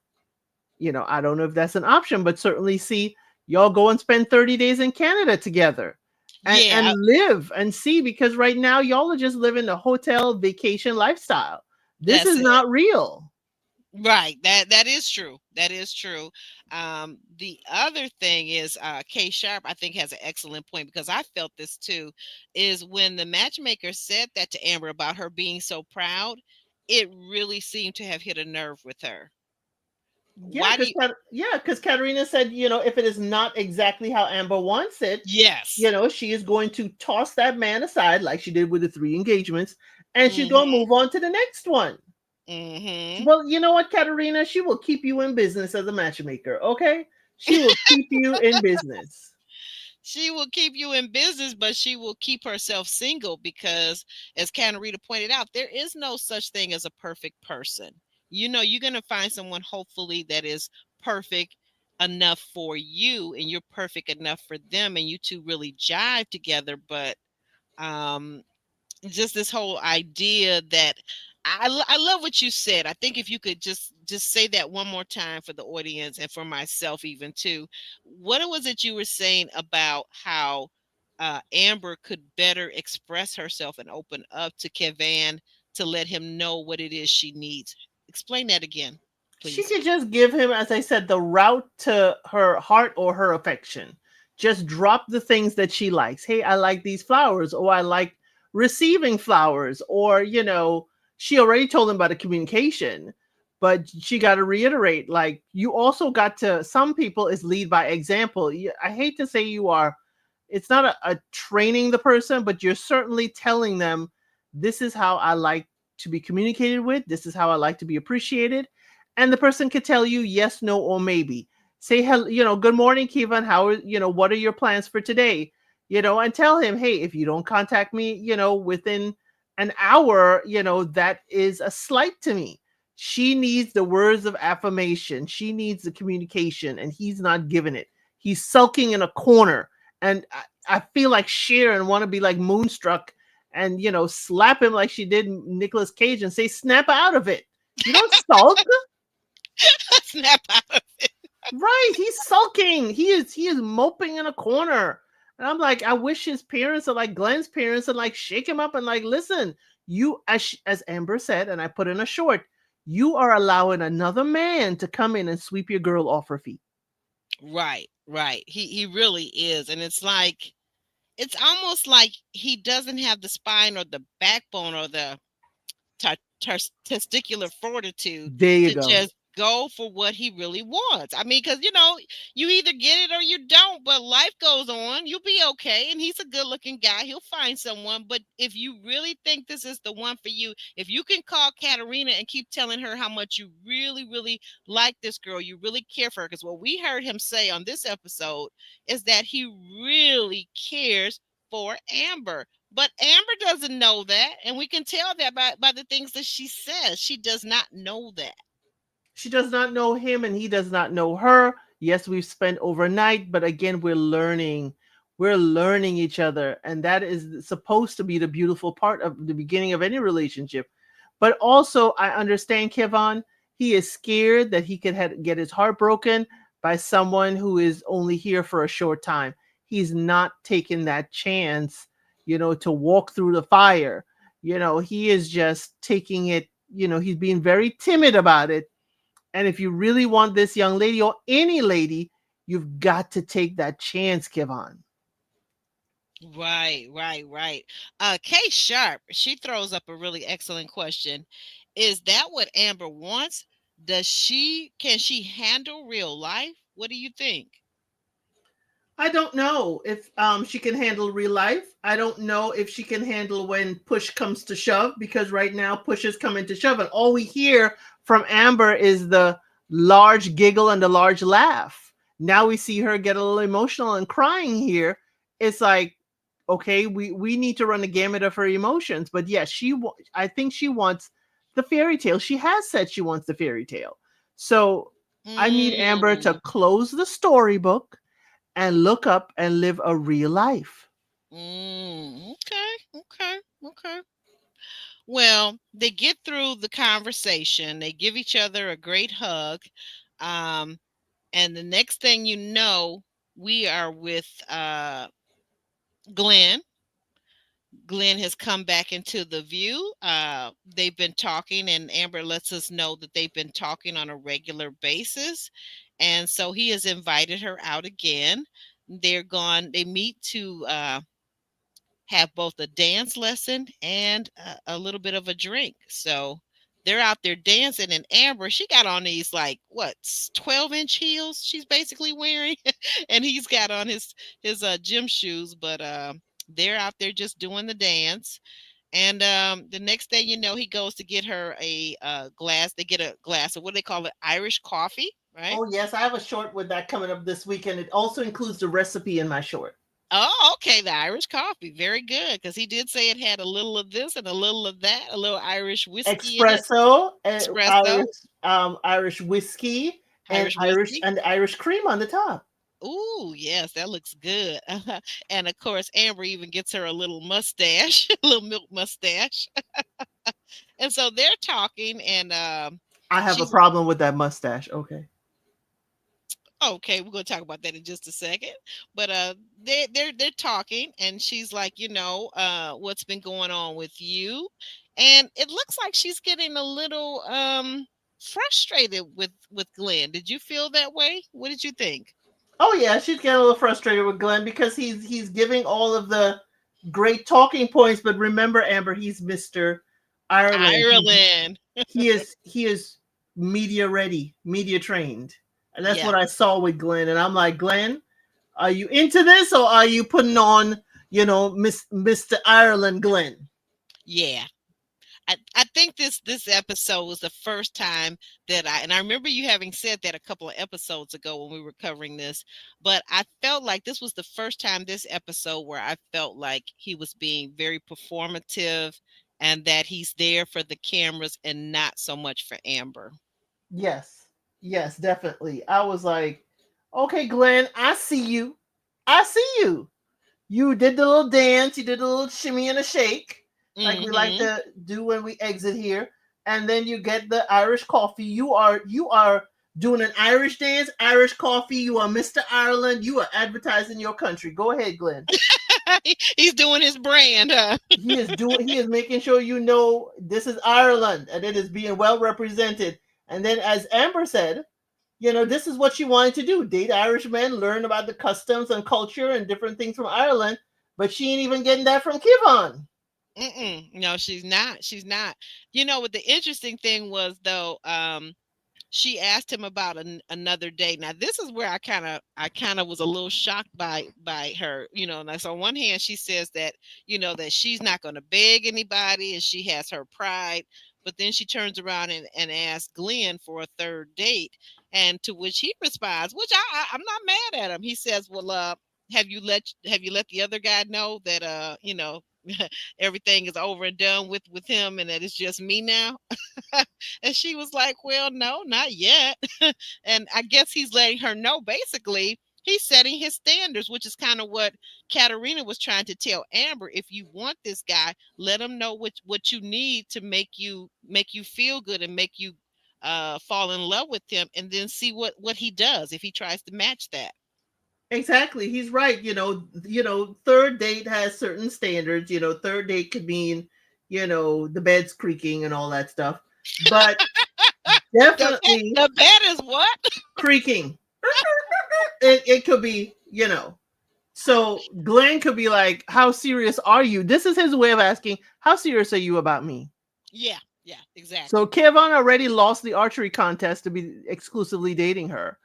I don't know if that's an option, but certainly see y'all go and spend 30 days in Canada together and Yeah. live and see, because right now y'all are just living the hotel vacation lifestyle. This That's is it. not real. Right. That is true. That is true. The other thing is Kay Sharp, I think, has an excellent point, because I felt this too, is when the matchmaker said that to Amber about her being so proud, it really seemed to have hit a nerve with her. Yeah, Why do you because Katerina said, if it is not exactly how Amber wants it, Yes. she is going to toss that man aside like she did with the 3 engagements, and she's going to Mhm. move on to the next one. Mhm. Well, you know what, Katerina? She will keep you in business as a matchmaker, okay? She will keep you in business. She will keep you in business, but she will keep herself single because, as Rita pointed out, there is no such thing as a perfect person. You're going to find someone, hopefully, that is perfect enough for you, and you're perfect enough for them, and you two really jive together. But um, just this whole idea that I love what you said. I think if you could just say that one more time for the audience and for myself even too. What was it you were saying about how Amber could better express herself and open up to Kevan to let him know what it is she needs? Explain that again, She please. could just give him, as I said, the route to her heart or her affection. Just drop the things that she likes. Hey, I like these flowers, or I like receiving flowers, or, she already told him about the communication, but she got to reiterate, like, you also got to, some people is lead by example. I hate to say you are, it's not a training the person, but you're certainly telling them, this is how I like to be communicated with. This is how I like to be appreciated. And the person could tell you yes, no, or maybe. Say hello, good morning, Kevin. What are your plans for today? And tell him, hey, if you don't contact me, within an hour, that is a slight to me. She needs the words of affirmation. She needs the communication, and he's not giving it. He's sulking in a corner. And I feel like Cher and want to be like Moonstruck and, slap him like she did Nicolas Cage and say, snap out of it. You don't sulk. Snap out of it. Right. He's sulking. He is moping in a corner. And I'm like, I wish his parents are like Glenn's parents and like shake him up and like, listen, you, as Amber said, and I put in a short, you are allowing another man to come in and sweep your girl off her feet. Right, right. He really is. And it's almost like he doesn't have the spine or the backbone or the testicular fortitude There you to go. just go for what he really wants. I mean, because you either get it or you don't, but life goes on. You'll be okay. And he's a good looking guy. He'll find someone. But if you really think this is the one for you, if you can call Katerina and keep telling her how much you really, really like this girl, you really care for her. Because what we heard him say on this episode is that he really cares for Amber. But Amber doesn't know that, and we can tell that by the things that she says. She does not know that. She does not know him and he does not know her. Yes, we've spent overnight, but again, we're learning. We're learning each other. And that is supposed to be the beautiful part of the beginning of any relationship. But also, I understand Kevon. He is scared that he could get his heart broken by someone who is only here for a short time. He's not taking that chance, to walk through the fire. He is just taking it, he's being very timid about it. And if you really want this young lady or any lady, you've got to take that chance, Kevon. Right. Kay Sharp, she throws up a really excellent question. Is that what Amber wants? Can she handle real life? What do you think? I don't know if she can handle real life. I don't know if she can handle when push comes to shove, because right now push is coming to shove, and all we hear from Amber is the large giggle and the large laugh. Now we see her get a little emotional and crying here. It's like, okay, we need to run the gamut of her emotions. But yes, I think she wants the fairy tale. She has said she wants the fairy tale. So I need Amber to Mm, close the storybook and look up and live a real life. okay. Well, they get through the conversation. They give each other a great hug. Um, and the next thing you know, we are with Glenn. Glenn has come back into the view. They've been talking, and Amber lets us know that they've been talking on a regular basis. And so he has invited her out again. They meet to have both a dance lesson and a little bit of a drink. So they're out there dancing, and Amber, she got on these like what 12-inch heels she's basically wearing, and he's got on his gym shoes. But they're out there just doing the dance. And the next thing you know, he goes to get her a glass. They get a glass of what do they call it, Irish coffee, right? Oh yes, I have a short with that coming up this weekend. It also includes the recipe in my short. Oh, okay. The Irish coffee. Very good. Because he did say it had a little of this and a little of that, a little Irish whiskey in it. Espresso, Espresso, Irish whiskey, and Irish whiskey. Irish cream on the top. Ooh, yes, that looks good. And of course, Amber even gets her a little mustache, a little milk mustache. And so they're talking, and I have a she's problem with that mustache. Okay. okay. We're gonna talk about that in just a second. But they're talking, and she's like, what's been going on with you? And it looks like she's getting a little frustrated with Glenn. Did you feel that way? What did you think? Oh yeah, she's getting a little frustrated with Glenn because he's giving all of the great talking points, but remember, Amber, he's Mr. Ireland. Ireland. He is media ready, media trained. And that's Yeah. what I saw with Glenn. And I'm like, Glenn, are you into this, or are you putting on, Mr. Ireland Glenn? Yeah. I think this episode was the first time that I remember you having said that a couple of episodes ago when we were covering this, but I felt like this was the first time this episode where I felt like he was being very performative and that he's there for the cameras and not so much for Amber. Yes. Yes, definitely. I was like, okay, Glenn, I see you. I see you. You did the little dance, you did the little shimmy and a shake, like we like Hmm. to do when we exit here. And then you get the Irish coffee. You are doing an Irish dance, Irish coffee. You are Mr. Ireland. You are advertising your country. Go ahead, Glenn. He's doing his brand, huh? He is making sure you know this is Ireland and it is being well represented. And then, as Amber said, this is what she wanted to do: date Irish men, learn about the customs and culture and different things from Ireland. But she ain't even getting that from Kivon. Mm-mm. No, she's not. She's not. What the interesting thing was, though, she asked him about another day. Now, this is where I kind of was a little shocked by her. Like, so on one hand, she says that that she's not going to beg anybody, and she has her pride. But then she turns around and asks Glenn for a third date, and to which he responds, which I'm not mad at him. He says, "Well, have you let the other guy know that everything is over and done with him, and that it's just me now?" And she was like, "Well, no, not yet." And I guess he's letting her know basically he's setting his standards, which is kind of what Katarina was trying to tell Amber. If you want this guy, let him know what you need to make you feel good and make you fall in love with him, and then see what he does if he tries to match that. Exactly. He's right. Third date has certain standards. Third date could mean, the bed's creaking and all that stuff. But The bed, definitely the bed is what? creaking. It could be, So Glenn could be like, "How serious are you?" This is his way of asking, "How serious are you about me?" Yeah, exactly. So Kevin already lost the archery contest to be exclusively dating her.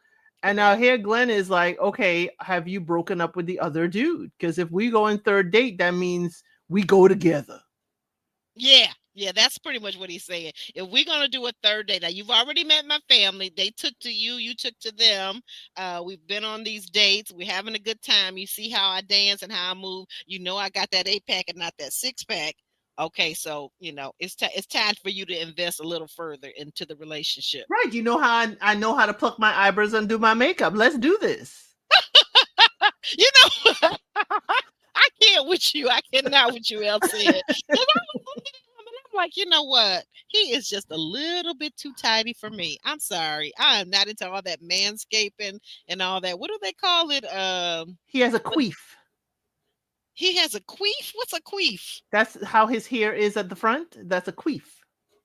And now here Glenn is like, "Okay, have you broken up with the other dude? Because if we go on third date, that means we go together." Yeah, that's pretty much what he's saying. If we're gonna do a third date, now you've already met my family. They took to you, you took to them. We've been on these dates. We're having a good time. You see how I dance and how I move. You know I got that 8-pack and not that 6-pack. Okay, so it's time for you to invest a little further into the relationship. Right. You know how I know how to pluck my eyebrows and do my makeup. Let's do this. You know, I can't with you. I cannot with you, Elsie. I'm like, you know what? He is just a little bit too tidy for me. I'm sorry. I am not into all that manscaping and all that. What do they call it? He has a queef. He has a queef? What's a queef? That's how his hair is at the front. That's a queef.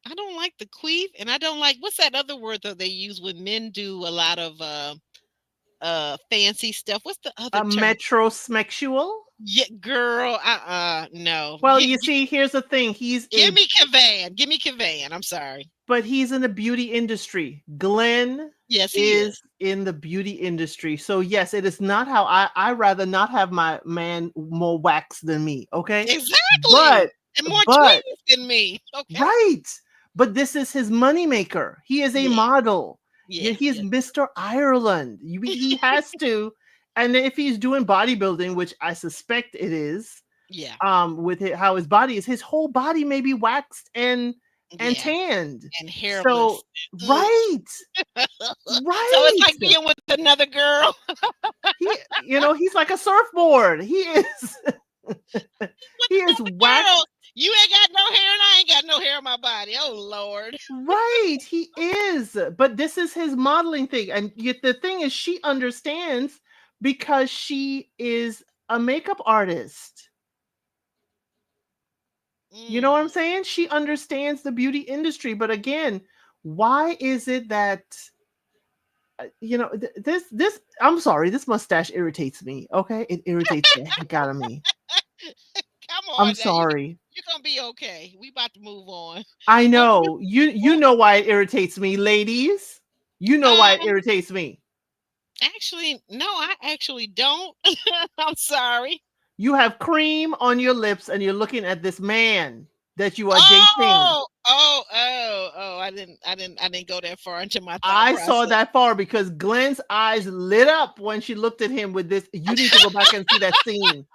I don't like the queef, and I don't like, what's that other word that they use when men do a lot of fancy stuff? What's the other term? Metrosexual? Yeah, girl. No. Well, you see, here's the thing. Give me Cavan. I'm sorry. But he's in the beauty industry. Glenn is in the beauty industry. So yes, it is not how I rather not have my man more wax than me. Okay. Exactly. And more tweets than me. Okay. Right. But this is his moneymaker. He is a model. Yeah, he's Mr. Ireland. He has to. And if he's doing bodybuilding, which I suspect it is, with how his body is, his whole body may be waxed and tanned and hairless. So right. So it's like being with another girl. He's like a surfboard. He is. He is waxed. You ain't got no hair, and I ain't got no hair on my body. Oh Lord. Right, he is. But this is his modeling thing, and yet the thing is, she understands because she is a makeup artist. You know what I'm saying? She understands the beauty industry. But again, why is it that this I'm sorry, this mustache irritates me. Okay, it irritates the heck out of me. Come on, I'm sorry. You're gonna be okay. We about to move on. I know. You know why it irritates me, ladies. You know why it irritates me. Actually, no, I actually don't. I'm sorry. You have cream on your lips and you're looking at this man that you are dating. I didn't go that far into my thought I process. saw that far because Glenn's eyes lit up when she looked at him with this. You need to go back and see that scene.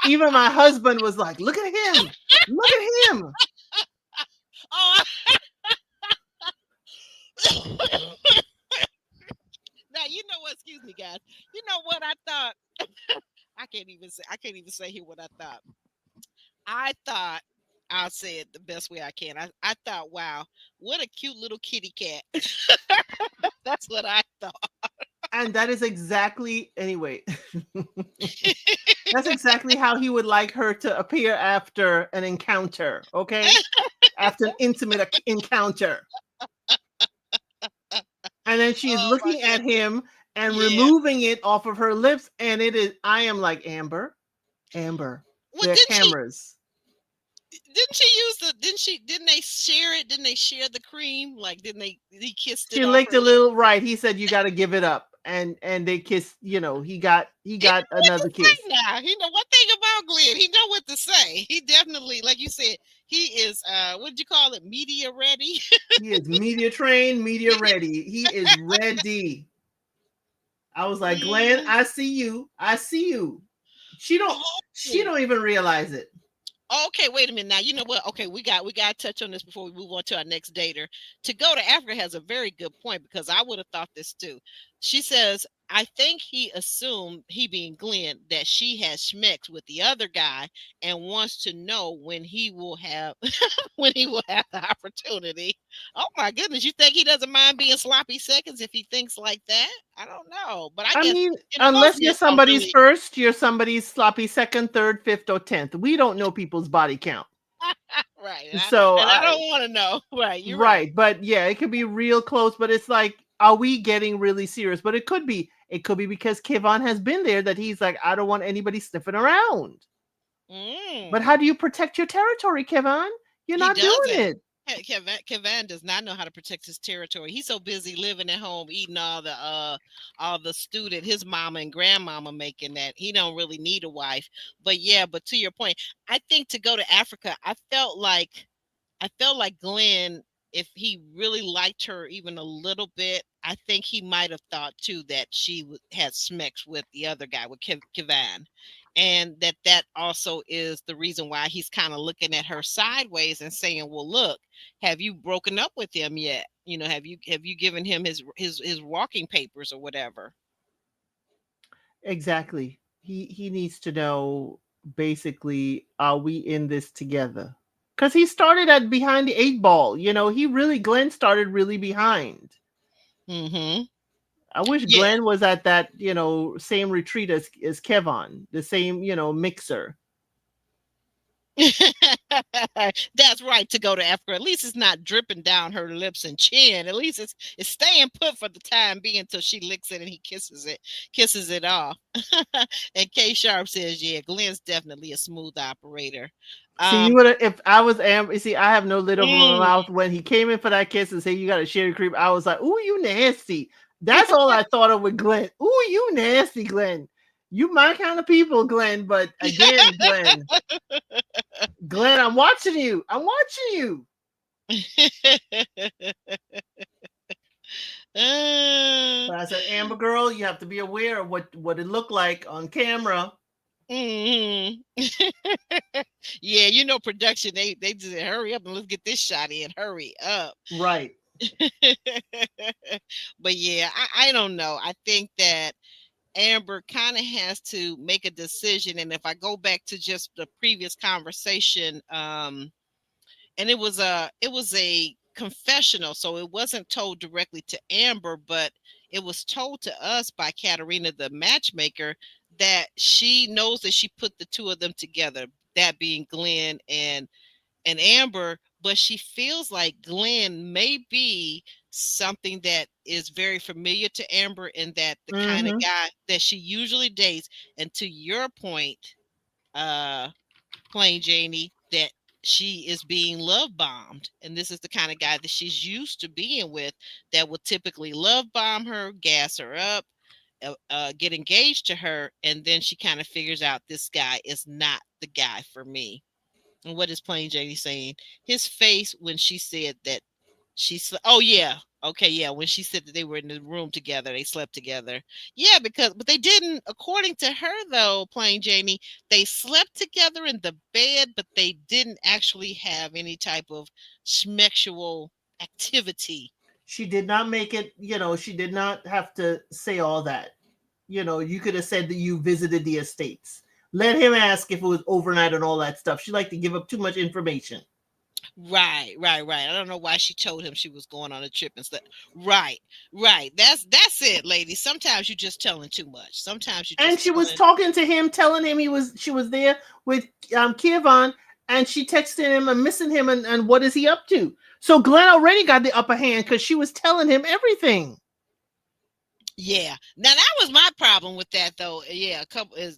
Even my husband was like, "Look at him! Look at him!" Now you know what? Excuse me, guys. You know what I thought? I can't even say here what I thought. I thought, I'll say it the best way I can. I thought, wow, what a cute little kitty cat. That's what I thought. And that is exactly, anyway, that's exactly how he would like her to appear after an encounter, okay? After an intimate encounter. And then she's looking at him and removing it off of her lips. And I am like, Amber, well, there are cameras. Didn't they share it? Didn't they share the cream? Like, he kissed it? She licked a little, right. He said, "You got to give it up." And they kissed, he got another kiss. Now, he know one thing about Glenn. He know what to say. He definitely, like you said, he is, what did you call it? Media ready. He is media trained, media ready. He is ready. I was like, Glenn, I see you. She don't even realize it. Okay, wait a minute. Now, you know what? Okay, we got to touch on this before we move on to our next dater. To go to Africa has a very good point, because I would have thought this too. She says, I think he assumed, he being Glenn, that she has schmecks with the other guy and wants to know when he will have the opportunity. Oh my goodness, you think he doesn't mind being sloppy seconds if he thinks like that? I don't know, but I guess, mean, unless you're somebody's first, you're somebody's sloppy second, third, fifth, or 10th. We don't know people's body count. Right. So I don't want to know. Right. You're right. But yeah, it could be real close, but it's like, are we getting really serious? But it could be because Kevon has been there that he's like, I don't want anybody sniffing around. But how do you protect your territory, Kevon? You're He not doing doesn't. it. Kevin does not know how to protect his territory. He's so busy living at home, eating all the student his mama and grandmama making that he don't really need a wife. But to your point, I think to go to Africa, I felt like Glenn, if he really liked her even a little bit, I think he might have thought too that she had smexed with the other guy, with Kevin. And that also is the reason why he's kind of looking at her sideways and saying, well, look, have you broken up with him yet? Have you given him his walking papers or whatever? Exactly. He needs to know, basically, are we in this together? Because he started at behind the 8 ball. Glenn started really behind. Mm-hmm. I wish Glenn was at that, same retreat as Kevon, the same, mixer. That's right, to go to Africa. At least it's not dripping down her lips and chin. At least it's staying put for the time being until she licks it and he kisses it off. And K Sharp says, yeah, Glenn's definitely a smooth operator. See, you would have, if I was Amber. See, I have no lid over my mouth. When he came in for that kiss and said, you got a cherry cream, I was like, ooh, you nasty. That's all I thought of with Glenn. Ooh, you nasty, Glenn. You my kind of people, Glenn. But again, Glenn, I'm watching you. But I said, Amber girl, you have to be aware of what it looked like on camera. Mm-hmm. Yeah, production, they just hurry up and let's get this shot in. Hurry up. Right. But yeah, I don't know. I think that Amber kind of has to make a decision. And if I go back to just the previous conversation, and it was a confessional, so it wasn't told directly to Amber, but it was told to us by Katarina, the matchmaker, that she knows that she put the two of them together, that being Glenn and Amber, but she feels like Glenn may be something that is very familiar to Amber, and that the kind of guy that she usually dates. And to your point, Plain Janie, that she is being love bombed, and this is the kind of guy that she's used to being with, that will typically love bomb her, gas her up, get engaged to her, and then she kind of figures out this guy is not the guy for me. And what is Plain Janie saying? His face when she said that when she said that they were in the room together, they slept together. Yeah, but they didn't, according to her though, Plain Janie, they slept together in the bed, but they didn't actually have any type of sexual activity. She did not make it, she did not have to say all that. You could have said that you visited the estates. Let him ask if it was overnight and all that stuff. She liked to give up too much information. Right. I don't know why she told him she was going on a trip and stuff. Right. That's it, ladies. Sometimes you're just telling too much. Sometimes you. And she was talking to him, telling him she was there with Kevon, and she texted him and missing him, and what is he up to? So Glenn already got the upper hand because she was telling him everything. Yeah. Now that was my problem with that though. Yeah,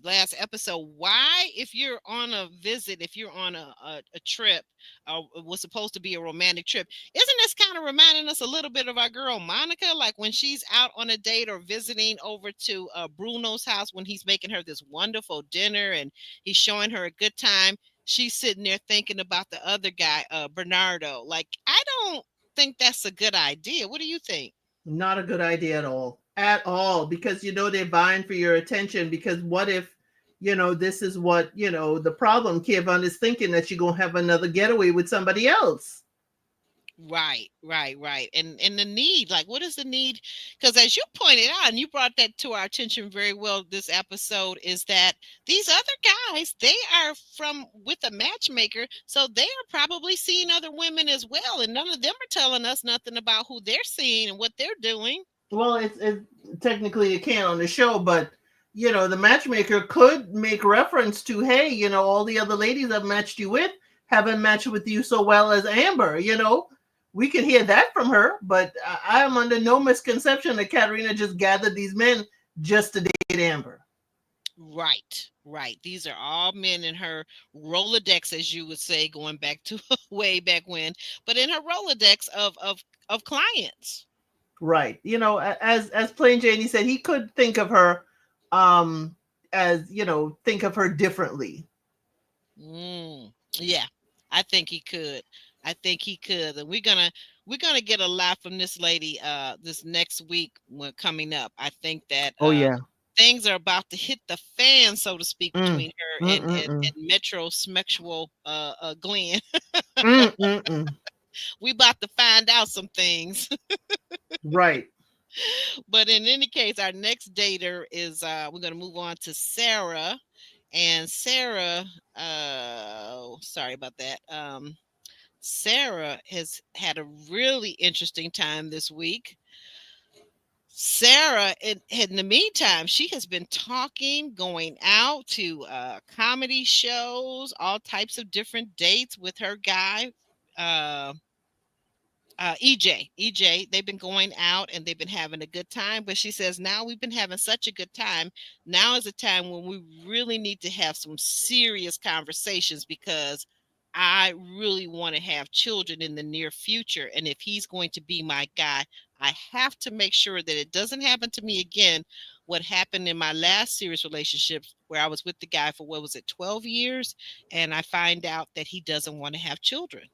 last episode. Why, if you're on a visit, if you're on a trip, was supposed to be a romantic trip, isn't this kind of reminding us a little bit of our girl Monica? Like when she's out on a date or visiting over to Bruno's house, when he's making her this wonderful dinner and he's showing her a good time, she's sitting there thinking about the other guy, Bernardo. Like, I don't think that's a good idea. What do you think? Not a good idea at all, because they're vying for your attention. Because what if this is what the problem, Kevon is thinking that you're gonna have another getaway with somebody else. Right. And the need, like, what is the need? Because as you pointed out, and you brought that to our attention very well this episode, is that these other guys, they are with a matchmaker, so they are probably seeing other women as well, and none of them are telling us nothing about who they're seeing and what they're doing. Well, it's technically it can't on the show, but the matchmaker could make reference to, hey, all the other ladies I've matched you with haven't matched with you so well as Amber, we can hear that from her, but I am under no misconception that Katarina just gathered these men just to date Amber. Right, right. These are all men in her Rolodex, as you would say, going back to way back when, but in her Rolodex of clients. Right. As Plain Janie said, he could think of her um as, think of her differently. Yeah, I think he could. I think he could, and we're gonna get a lot from this lady this next week when coming up. I think that Oh yeah. things are about to hit the fan, so to speak, Mm. between her Mm, and mm, and, mm. and Metro Smexual Glenn. Mm, mm, mm. We about to find out some things. Right. But in any case, our next dater is we're gonna move on to Sarah. And Sarah, sorry about that. Sarah has had a really interesting time this week. Sarah, in the meantime, she has been talking, going out to comedy shows, all types of different dates with her guy, uh, EJ. They've been going out and they've been having a good time. But she says now we've been having such a good time. Now is a time when we really need to have some serious conversations because I really want to have children in the near future. And if he's going to be my guy, I have to make sure that it doesn't happen to me again. What happened in my last serious relationship, where I was with the guy for what was it, 12 years, and I find out that he doesn't want to have children.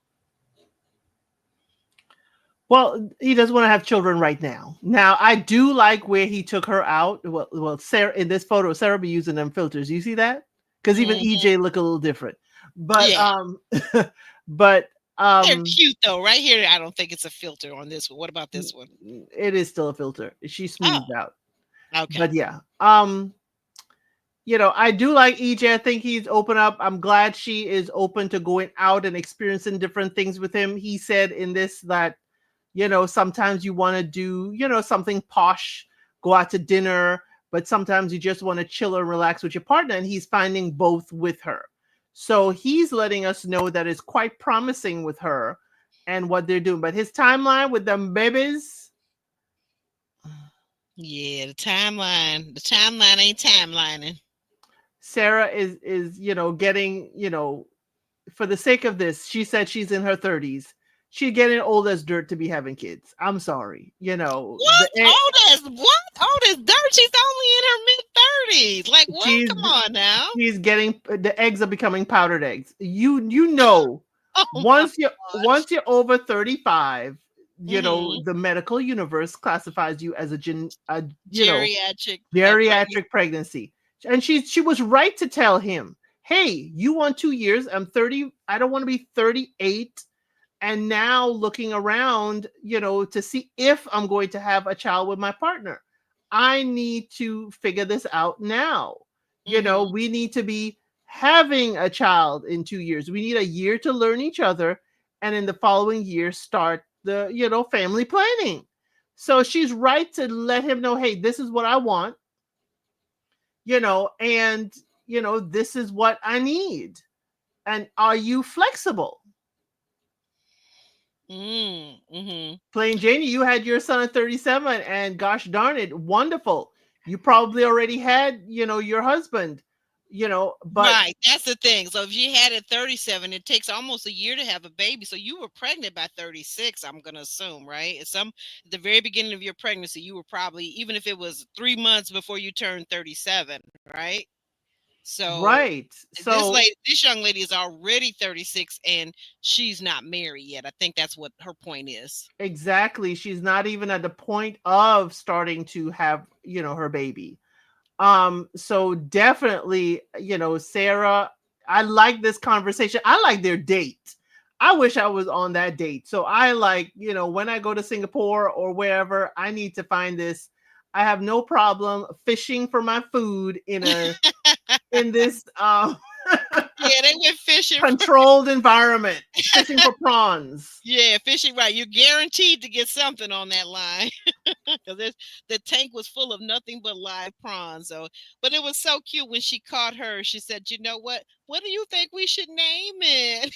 Well, he doesn't want to have children right now. Now, I do like where he took her out. Well, Sarah in this photo, Sarah be using them filters. You see that? Because even Mhm. EJ look a little different. But Yeah. but They're cute though. Right here, I don't think it's a filter on this one. What about this one? it is still a filter. She Oh, smoothed out. okay. But yeah. I do like EJ. I think he's open up. I'm glad she is open to going out and experiencing different things with him. He said in this that sometimes you want to do, something posh, go out to dinner, but sometimes you just want to chill and relax with your partner. And he's finding both with her. So he's letting us know that it's quite promising with her and what they're doing. But his timeline with them babies. Yeah, the timeline ain't timelining. Sarah is getting, for the sake of this, she said she's in her 30s. She's getting old as dirt to be having kids. I'm sorry. What? Old as dirt? She's only in her mid-30s. Like what? she's Come on now. she's getting, the eggs are becoming powdered eggs. You Oh my gosh. once you're over 35, Mm-hmm. the medical universe classifies you as Geriatric pregnant. geriatric pregnancy. And she was right to tell him, hey, you want 2 years? I'm 30. I don't want to be 38. And now looking around, to see if I'm going to have a child with my partner. I need to figure this out now. Mm-hmm. We need to be having a child in 2 years. We need a year to learn each other. And in the following year, start the, family planning. So she's right to let him know, hey, this is what I want, and, this is what I need. And are you flexible? Mm-hmm. Plain Janie, you had your son at 37, and gosh darn it, wonderful. You probably already had, your husband, but Right, that's the thing. So if you had it 37, it takes almost a year to have a baby. So you were pregnant by 36, I'm gonna assume, right? At the very beginning of your pregnancy, you were probably, even if it was 3 months before you turned 37, right? So right. So this young lady is already 36 and she's not married yet. I think that's what her point is. exactly, she's not even at the point of starting to have, her baby. So definitely, Sarah, I like this conversation. I like their date. I wish I was on that date. So I like, when I go to Singapore or wherever, I need to find this. I have no problem fishing for my food in this Yeah, they went fishing. controlled environment, fishing for prawns. Yeah, fishing, right. You're guaranteed to get something on that line because the tank was full of nothing but live prawns. So, but it was so cute when she caught her. She said, "You know what? What do you think we should name it?"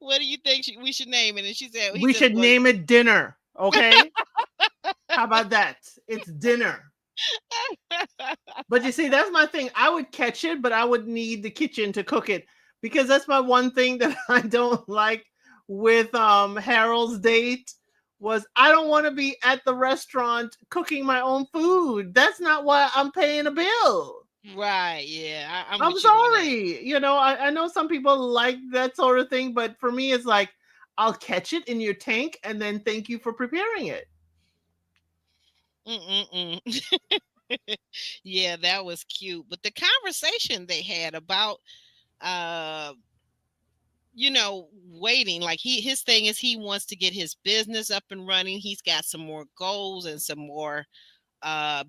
What do you think we should name it? And he We says, should well, name it dinner. Okay. How about that? It's dinner. But you see, that's my thing. I would catch it, but I would need the kitchen to cook it because that's my one thing that I don't like with Harold's date was I don't want to be at the restaurant cooking my own food. That's not why I'm paying a bill. right, yeah, I'm I'm with you on that. sorry. I know some people like that sort of thing, but for me, it's like I'll catch it in your tank and then thank you for preparing it. Mm-mm-mm. Yeah, that was cute. But the conversation they had about uh waiting, like his thing is he wants to get his business up and running. He's got some more goals and some more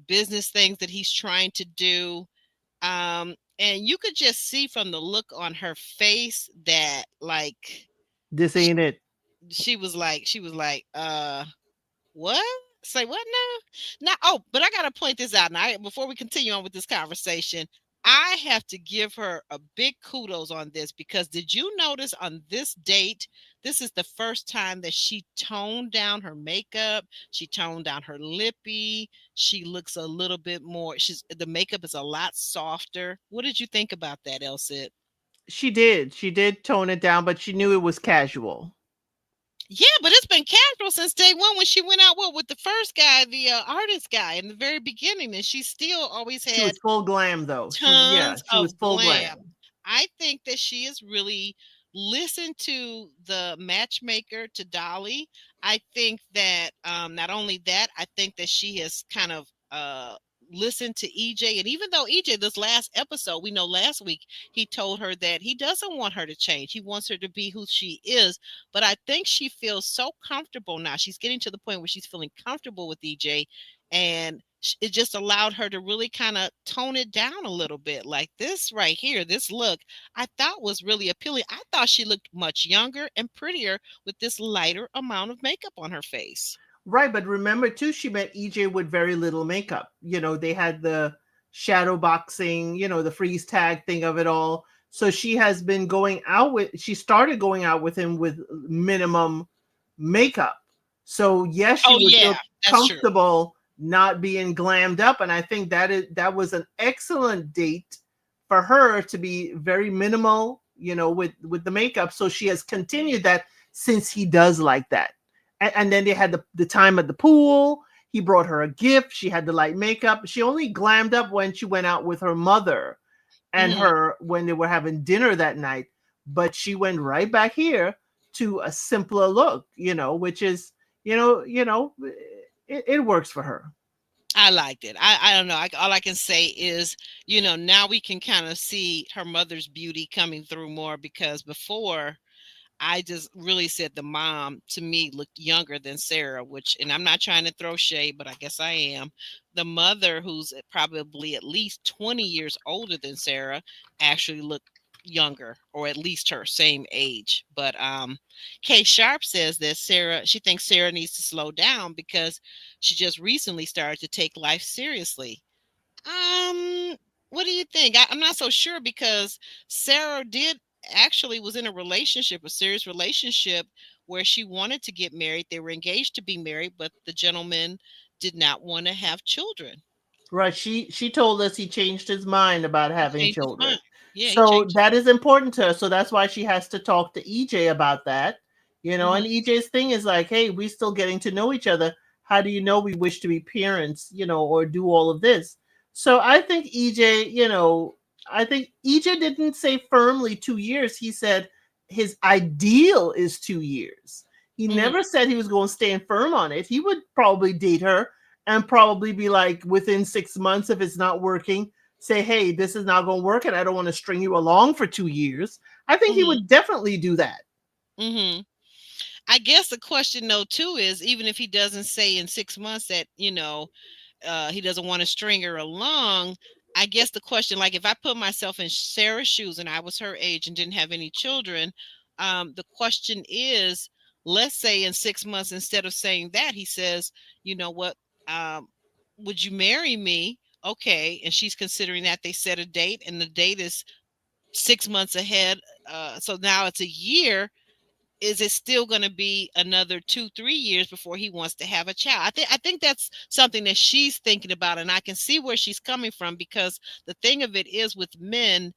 business things that he's trying to do. And you could just see from the look on her face that like This ain't it. she was like, what? Say what now? Now, oh, but I gotta point this out now before we continue on with this conversation. I have to give her a big kudos on this because did you notice on this date, this is the first time that she toned down her makeup, she toned down her lippy, she looks a little bit more, the makeup is a lot softer. What did you think about that, Elsit? She did. She did tone it down, but she knew it was casual. Yeah, but it's been casual since day one when she went out with the first guy, the artist guy in the very beginning, and she still always She was had full glam though. tons She was of full glam. glam. I think that she has really listened to the matchmaker, to Dolly. I think that not only that, I think that she has kind of listened to EJ. And even though EJ, this last episode, we know last week, he told her that he doesn't want her to change. He wants her to be who she is. But I think she feels so comfortable now. She's getting to the point where she's feeling comfortable with EJ. And it just allowed her to really kind of tone it down a little bit. Like this right here, this look, I thought was really appealing. I thought she looked much younger and prettier with this lighter amount of makeup on her face. Right, but remember too, she met EJ with very little makeup. They had the shadow boxing, the freeze tag thing of it all. So she started going out with him with minimum makeup. So yes, she Oh would yeah, feel that's true. comfortable not being glammed up. And I think that was an excellent date for her to be very minimal, with the makeup. So she has continued that since he does like that. And then they had the time at the pool. He brought her a gift. She had the light makeup. She only glammed up when she went out with her mother and her when they were having dinner that night. But she went right back here to a simpler look, which is, it works for her. I liked it. I don't know. All I can say is, now we can kind of see her mother's beauty coming through more because before I just really said the mom to me looked younger than Sarah, and I'm not trying to throw shade, but I guess I am. The mother, who's probably at least 20 years older than Sarah, actually looked younger or at least her same age. But Kay Sharp says that she thinks Sarah needs to slow down because she just recently started to take life seriously. What do you think? I'm not so sure because Sarah did actually was in a serious relationship where she wanted to get married. They were engaged to be married, but the gentleman did not want to have children. Right. She told us he changed his mind about He having changed his children. mind. Yeah, he So changed. that is important to her. So that's why she has to talk to EJ about that. Mhm. And EJ's thing is like, hey, we still getting to know each other. How do you know we wish to be parents, or do all of this? So I think EJ didn't say firmly 2 years. He said his ideal is 2 years. He Mhm. never said he was going to stand firm on it. He would probably date her and probably be like within 6 months, if it's not working, say, hey, this is not going to work and I don't want to string you along for 2 years. I think he Mhm. would definitely do that. Mhm. I guess the question though too is even if he doesn't say in 6 months that he doesn't want to string her along. I guess the question, like if I put myself in Sarah's shoes and I was her age and didn't have any children, the question is, let's say in 6 months, instead of saying that, he says, you know what, um, would you marry me? Okay. And she's considering that they set a date and the date is 6 months ahead. So now it's a year. is it still going to be another 2-3 years before he wants to have a child? I think that's something that she's thinking about, and I can see where she's coming from, because the thing of it is, with men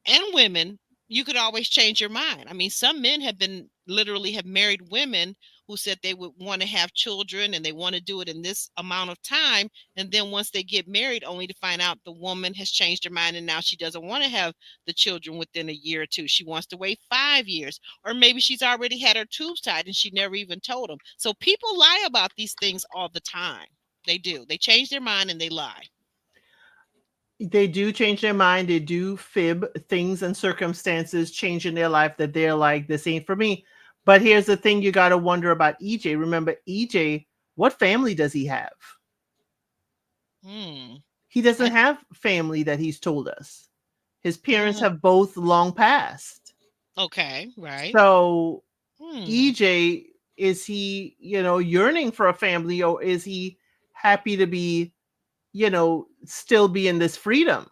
and women, you could always change your mind. I mean, some men have been literally have married women who said they would want to have children and they want to do it in this amount of time. And then once they get married, only to find out the woman has changed her mind and now she doesn't want to have the children within a year or two. She wants to wait 5 years, or maybe she's already had her tubes tied and she never even told them. So people lie about these things all the time. They do. They change their mind and they lie. They do change their mind. They do fib things and circumstances change in their life that they're like, this ain't for me. But here's the thing you got to wonder about EJ. Remember, EJ, what family does he have? He doesn't have family that he's told us. His parents have both long passed. Okay, right. So EJ, is he, yearning for a family, or is he happy to be, still be in this freedom?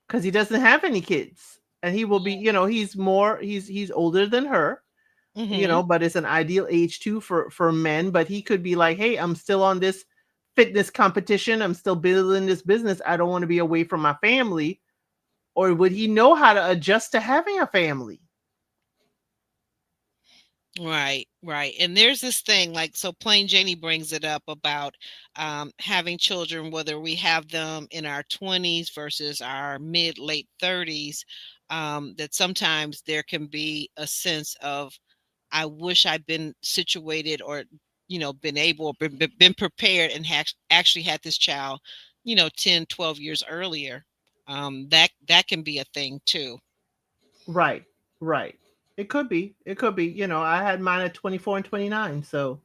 Because he doesn't have any kids, and he will be, he's older than her, but it's an ideal age too for men. But he could be like, hey, I'm still on this fitness competition. I'm still building this business. I don't want to be away from my family. Or would he know how to adjust to having a family? Right. And there's this thing, like, so Plain Janie brings it up about having children, whether we have them in our 20s versus our late 30s, that sometimes there can be a sense of, I wish I'd been situated, or, been able, been prepared, and actually had this child, 10, 12 years earlier. That can be a thing too. Right. It could be. I had mine at 24 and 29. So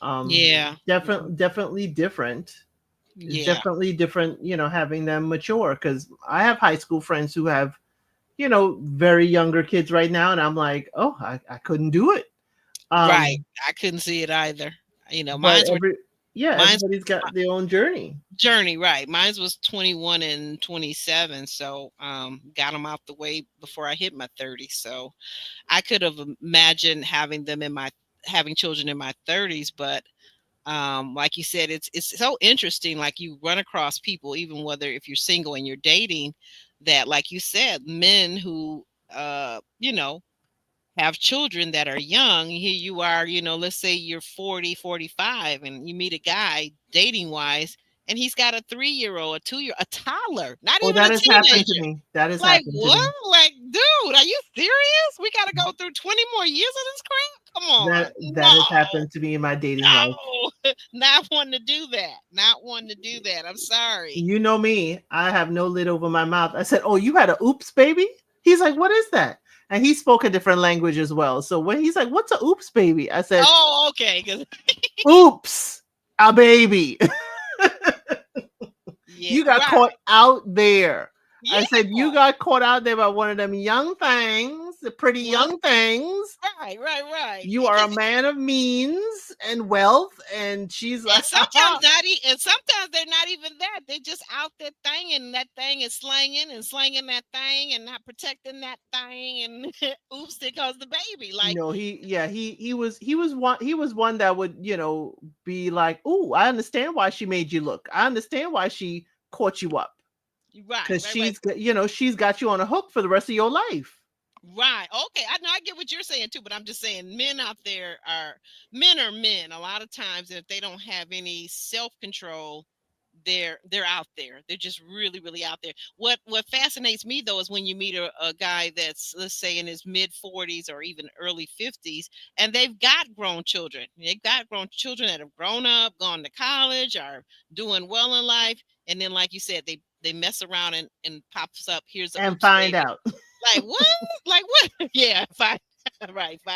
definitely different. Yeah. Definitely different, having them mature, because I have high school friends who have, very younger kids right now. And I'm like, oh, I couldn't do it. Right. I couldn't see it either. Everybody's got their own journey. Right. Mine was 21 and 27. So got them out the way before I hit my 30s. So I could have imagined having children in my 30s, but like you said, it's so interesting. Like, you run across people, even whether if you're single and you're dating, that, like you said, men who have children that are young. Here you are, let's say you're 40, 45, and you meet a guy dating wise, and he's got a 3-year-old, a 2-year, a toddler, not even a teenager. Happened to me. That is like, happened what? to me. Like, dude, are you serious? We got to go through 20 more years of this crap? Come on. That has happened to me in my dating life. Not wanting to do that. I'm sorry. You know me. I have no lid over my mouth. I said, oh, you had a oops baby? He's like, what is that? And he spoke a different language as well. So when he's like, what's a oops baby? I said, oh, okay. Oops, a baby. You got caught out there. Yeah. I said, you got caught out there by one of them young things, the pretty young things. Right. You are a man of means and wealth, and she's like, and sometimes they're not even that. They're just out there thinging. That thing is slanging that thing and not protecting that thing, and oops, there goes the baby. Like, he was one that would, be like, oh, I understand why she made you look. I understand why she caught you up. Right. Because she's got you on a hook for the rest of your life. Right. Okay. I know, I get what you're saying too, but I'm just saying men out there are men. A lot of times, if they don't have any self-control, they're out there. They're just really, really out there. What fascinates me though is when you meet a guy that's, let's say, in his mid 40s or even early 50s, and they've got grown children. They've got grown children that have grown up, gone to college, are doing well in life, and then, like you said, they mess around and pops up. Find out. Like what? Like what? Yeah, find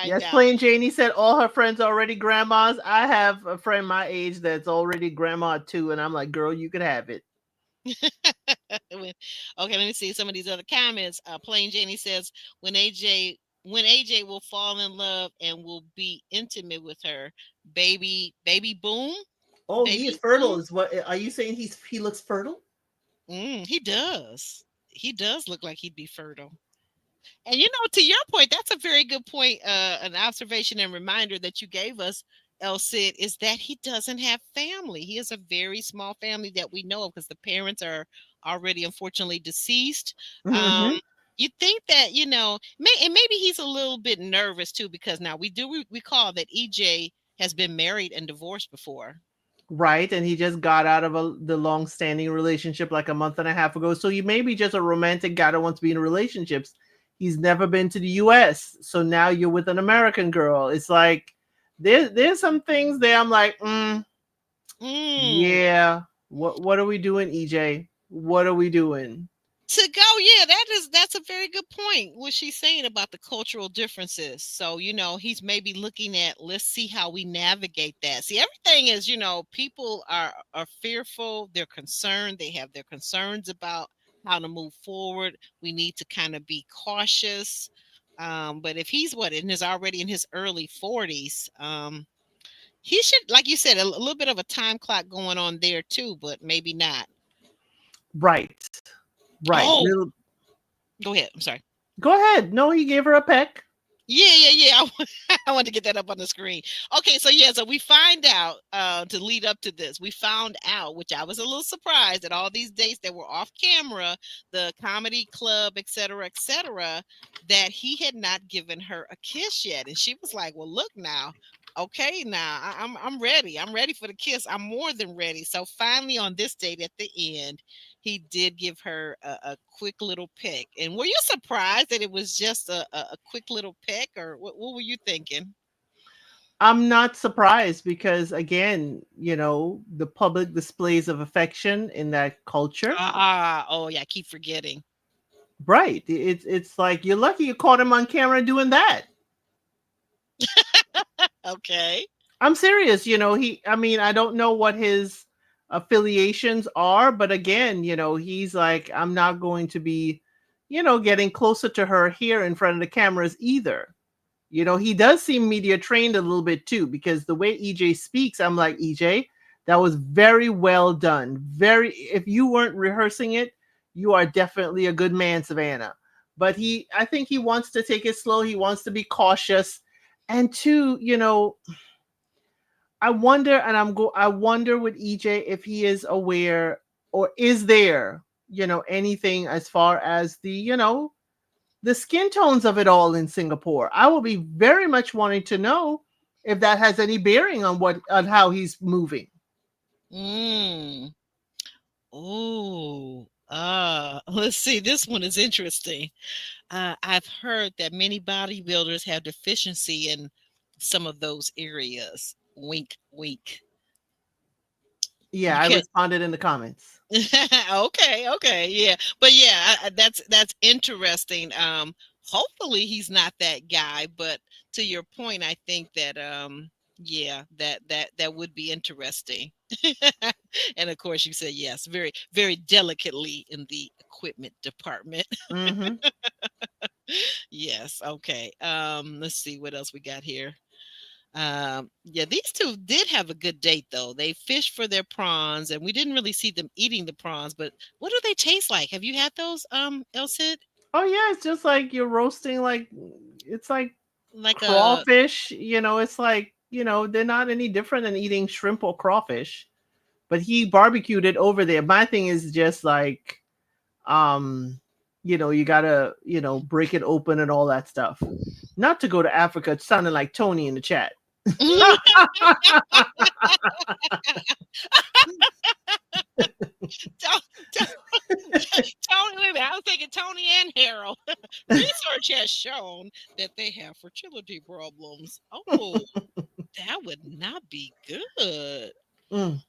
yes, out. Plain Janie said all her friends are already grandmas. I have a friend my age that's already grandma too, and I'm like, girl, you could have it. Okay, let me see some of these other comments. Plain Janie says, when AJ will fall in love and will be intimate with her, baby boom. Oh, he is fertile. Is what are you saying? He looks fertile? He does. He does look like he'd be fertile. And to your point, that's a very good point, an observation and reminder that you gave us, El Cid, is that he doesn't have family. He has a very small family that we know of because the parents are already unfortunately deceased. Hmm. Um, you think that, and maybe he's a little bit nervous too, because now we do recall that EJ has been married and divorced before. Right, and he just got out of the long-standing relationship like a month and a half ago. So he may be just a romantic guy that wants to be in relationships. He's never been to the U.S., so now you're with an American girl. It's like there's some things there. I'm like, Mm. yeah. What are we doing, EJ? What are we doing? To go, yeah, that's a very good point, what she's saying about the cultural differences. So he's maybe looking at, let's see how we navigate that. See, everything is, people are fearful, they're concerned, they have their concerns about how to move forward. We need to kind of be cautious. But if he's already in his early 40s, he should, like you said, a little bit of a time clock going on there too, but maybe not. Right, right. Oh, Little, go ahead, I'm sorry. go ahead. No, he gave her a peck. Yeah. I want to get that up on the screen. Okay, so we find out, to lead up to this, we found out, which I was a little surprised, that all these dates that were off camera, the comedy club, et cetera, that he had not given her a kiss yet. And she was like, well, look now. Okay, now I'm ready. I'm ready for the kiss. I'm more than ready. So finally, on this date at the end, he did give her a quick little peck. And were you surprised that it was just a quick little peck, or what were you thinking? I'm not surprised because again, the public displays of affection in that culture. Oh yeah, I keep forgetting. Right. It's like you're lucky you caught him on camera doing that. Okay. I'm serious, I mean, I don't know what his affiliations are, but again, he's like, I'm not going to be, getting closer to her here in front of the cameras either. He does seem media trained a little bit too, because the way EJ speaks, I'm like, EJ, that was very well done. If you weren't rehearsing it, you are definitely a good man, Savannah. But I think he wants to take it slow. He wants to be cautious. And two, I wonder, and I wonder with EJ if he is aware, or is there, anything as far as the skin tones of it all in Singapore. I will be very much wanting to know if that has any bearing on how he's moving. Mm. Oh. Let's see. This one is interesting. I've heard that many bodybuilders have deficiency in some of those areas. Wink, wink. Yeah, You I can't. responded in the comments. Okay, yeah, but yeah, that's interesting. Hopefully he's not that guy, but to your point, I think that yeah, that would be interesting. And of course, you said yes, very very delicately in the equipment department. Mm-hmm. Yes, okay. Let's see what else we got here. Yeah, these two did have a good date though. They fished for their prawns, and we didn't really see them eating the prawns. But what do they taste like? Have you had those, El Cid? Oh yeah, it's just like you're roasting, like it's like Like a crawfish. It's like they're not any different than eating shrimp or crawfish. But he barbecued it over there. My thing is just like, you gotta break it open and all that stuff. Not to go to Africa. It sounded like Tony in the chat. Tony. Wait a minute, I was thinking Tony and Harold. Research has shown that they have fertility problems. Oh, that would not be good. Mm.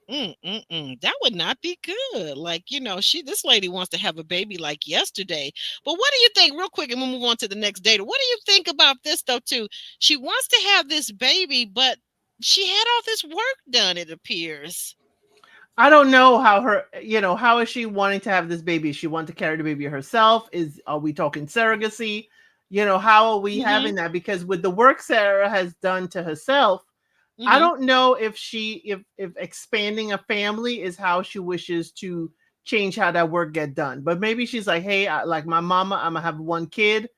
That would not be good. Like, this lady wants to have a baby like yesterday. But what do you think, real quick, and we'll move on to the next data? What do you think about this, though, too? She wants to have this baby, but she had all this work done, it appears. I don't know how is she wanting to have this baby? Is she want to carry the baby herself? Are we talking surrogacy? How are we having that? Because with the work Sarah has done to herself, I don't know if if expanding a family is how she wishes to change how that work get done. But maybe she's like, hey, like my mama, I'm gonna have one kid.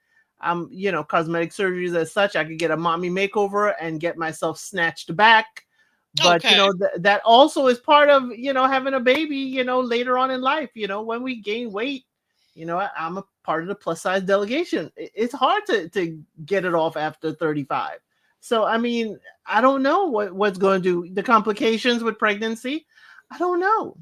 Cosmetic surgeries as such, I could get a mommy makeover and get myself snatched back. But Okay. that also is part of having a baby. Later on in life, when we gain weight, I'm a part of the plus size delegation. It's hard to get it off after 35. So I mean, I don't know what's going to do. The complications with pregnancy, I don't know.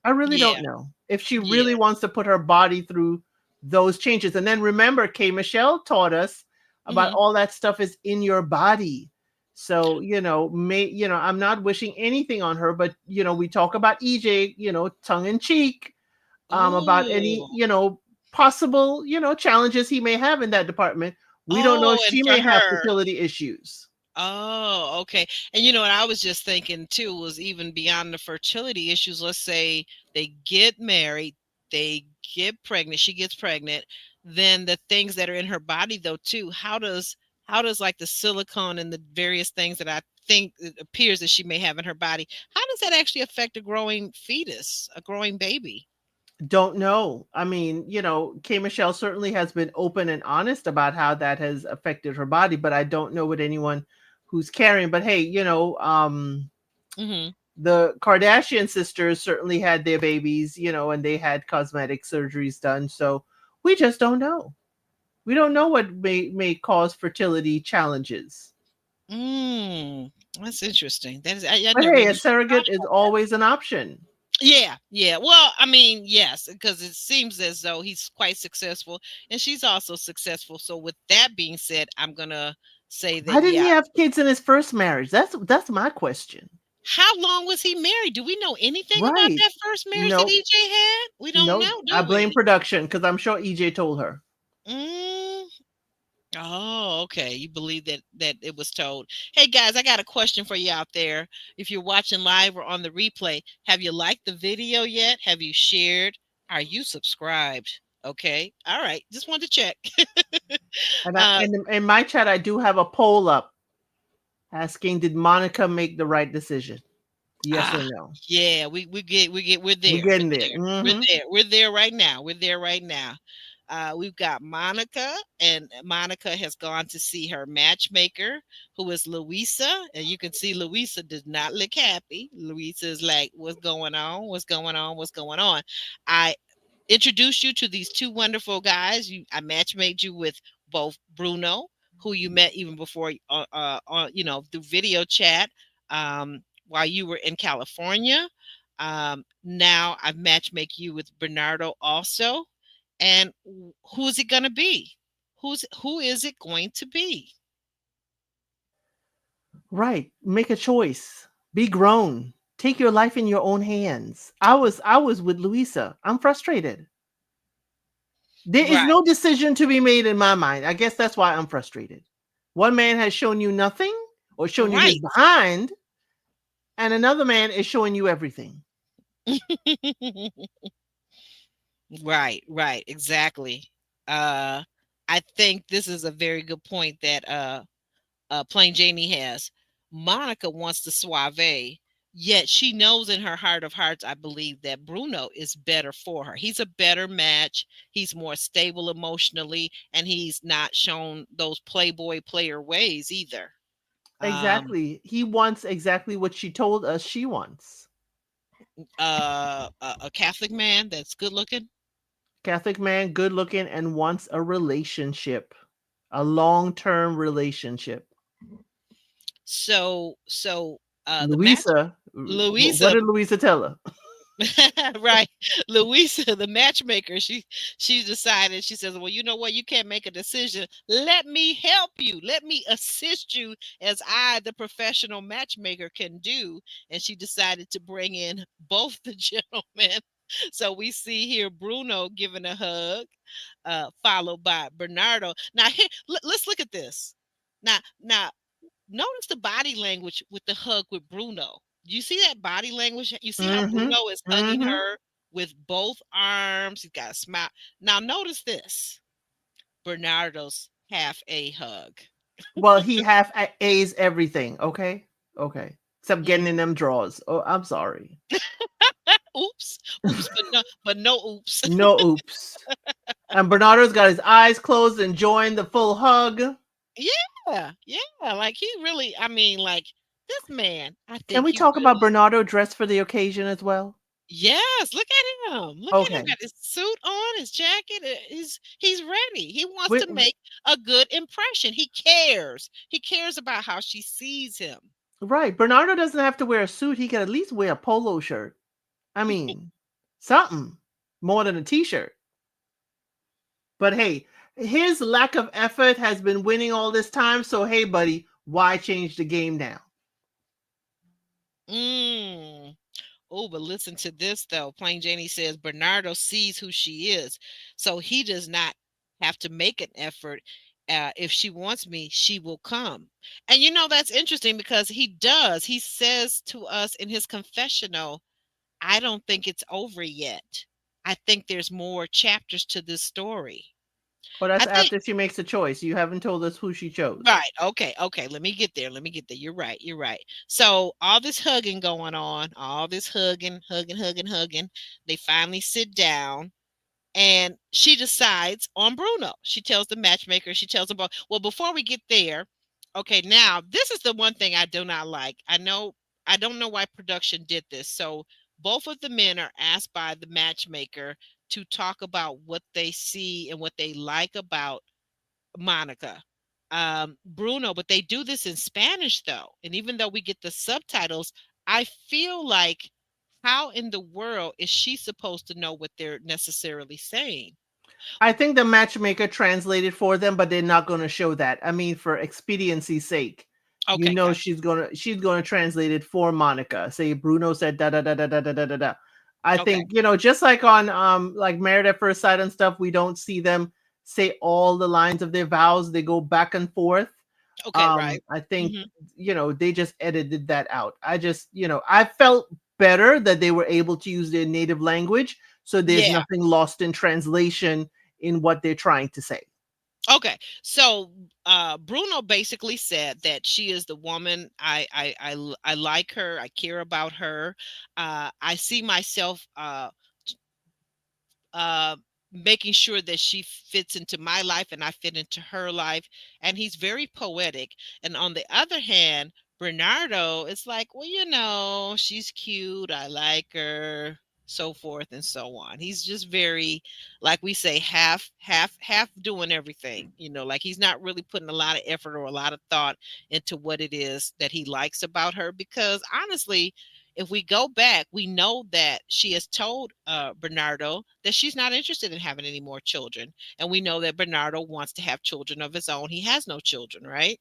I really don't Yeah. know if she Yeah. really wants to put her body through those changes. And then remember, Kay Michelle taught us about Mhm. all that stuff is in your body. So, I'm not wishing anything on her, but we talk about EJ, tongue in cheek, about any, Ooh. possible, challenges he may have in that department. We don't know if Oh, and she for may have her. fertility issues. Oh, okay. And you know what I was just thinking too was even beyond the fertility issues. Let's say they get married, they get pregnant, she gets pregnant, then the things that are in her body though too, how does like the silicone and the various things that I think it appears that she may have in her body, how does that actually affect a growing fetus, a growing baby? Don't know. I mean, Kay Michelle certainly has been open and honest about how that has affected her body, but I don't know with anyone who's carrying. But hey, Hmm. the Kardashian sisters certainly had their babies, and they had cosmetic surgeries done. So we just don't know. We don't know what may cause fertility challenges. That's interesting. That is, I But never hey, a even thought surrogate is about that. always an option. Yeah, yeah. Well, I mean, yes, because it seems as though he's quite successful and she's also successful. So, with that being said, I'm gonna say Why that, didn't he yeah. have kids in his first marriage? That's my question. How long was he married? Do we know anything about Right. that first marriage that No, EJ had? We don't no, know, I do blame we? production because I'm sure EJ told her. Mm, oh, okay. You believe that it was told. Hey guys, I got a question for you out there. If you're watching live or on the replay, have you liked the video yet? Have you shared? Are you subscribed? Okay. All right. Just wanted to check. And uh in my chat, I do have a poll up asking, did Monica make the right decision? Yes or ah no? yeah, we get we're We're there. We're getting there. there. We're Hmm. there. We're there right now. We're there right now. We've got Monica, and Monica has gone to see her matchmaker, who is Louisa. And you can see Louisa does not look happy. Louisa is like, what's going on? What's going on? What's going on? I introduced you to these two wonderful guys. I matchmade you with both Bruno, who you met even before, through video chat, while you were in California. Now I've matchmake you with Bernardo also. And who's it going to be? Who is it going to be? Right. Make a choice. Be grown. Take your life in your own hands. I was with Louisa. I'm frustrated. There is Right, no decision to be made in my mind. I guess that's why I'm frustrated. One man has shown you nothing or shown you his right. behind, and another man is showing you everything. Right, right, exactly. Uh, I think this is a very good point that Plain Janie has. Monica wants the suave, yet she knows in her heart of hearts, I believe, that Bruno is better for her. He's a better match. He's more stable emotionally, and he's not shown those playboy player ways either. Um, Exactly. He wants exactly what she told us she wants. a Catholic man that's good looking. Catholic man, good looking, and wants a relationship, a long term relationship. The match, Louisa, what Louisa. did Louisa tell her? Right, Louisa, the matchmaker, she decided, she says, well, you know what, you can't make a decision, let me help you, let me assist you as I, the professional matchmaker, can do. And she decided to bring in both the gentlemen. So we see here Bruno giving a hug, followed by Bernardo. Now here, let's look at this. Now notice the body language with the hug with Bruno. You see that body language? You see how Mm-hmm. Bruno is hugging Mm-hmm. her with both arms. He's got a smile. Now notice this. Bernardo's half a hug. Well, he half A's everything. Okay. Okay. Except getting Mm. in them drawers. Oh, I'm sorry. Oops, oops, but no oops. No oops. And Bernardo's got his eyes closed, enjoying the full hug. Yeah, yeah. Like he really, I mean, like this man, I Can think we he talk about really. Bernardo dressed for the occasion as well? Yes, look at him. Look at him. Okay. Got his suit on, his jacket. He's ready. He wants We, to make a good impression. He cares. He cares about how she sees him. right. Bernardo doesn't have to wear a suit. He can at least wear a polo shirt. I mean, something more than a t-shirt. But hey, his lack of effort has been winning all this time. So hey, buddy, why change the game now? Mm. Oh, but listen to this though. Plain Janie says Bernardo sees who she is, so he does not have to make an effort. If she wants me, she will come. And you know that's interesting because he does. He says to us in his confessional, "I don't think it's over yet. I think there's more chapters to this story." Well, I that's think after she makes a choice. You haven't told us who she chose. right. Okay. Okay. Let me get there. Let me get there. You're right. You're right. So all this hugging going on, all this hugging. They finally sit down and she decides on Bruno. She tells the matchmaker, she tells them both. Well, before we get there, okay, now this is the one thing I do not like. I don't know why production did this. So both of the men are asked by the matchmaker to talk about what they see and what they like about Monica. Bruno, but they do this in Spanish though. And even though we get the subtitles, I feel like how in the world is she supposed to know what they're necessarily saying? I think the matchmaker translated for them, but they're not going to show that. I mean, for expediency's sake, Okay, gotcha. she's gonna translate it for Monica. Say Bruno said da da da da da da da da da. I Okay. think just like on like Married at First Sight and stuff, we don't see them say all the lines of their vows. They go back and forth. Okay, right. I think Hmm. they just edited that out. I just I felt better that they were able to use their native language, so there's Yeah. nothing lost in translation in what they're trying to say. Okay. So Bruno basically said that she is the woman I like her. I care about her. I see myself uh, making sure that she fits into my life and I fit into her life. And he's very poetic. And on the other hand, Bernardo is like, well, she's cute. I like her, so forth and so on. He's just very, like we say, half doing everything, like he's not really putting a lot of effort or a lot of thought into what it is that he likes about her. Because honestly, if we go back, we know that she has told Bernardo that she's not interested in having any more children. And we know that Bernardo wants to have children of his own. He has no children, right?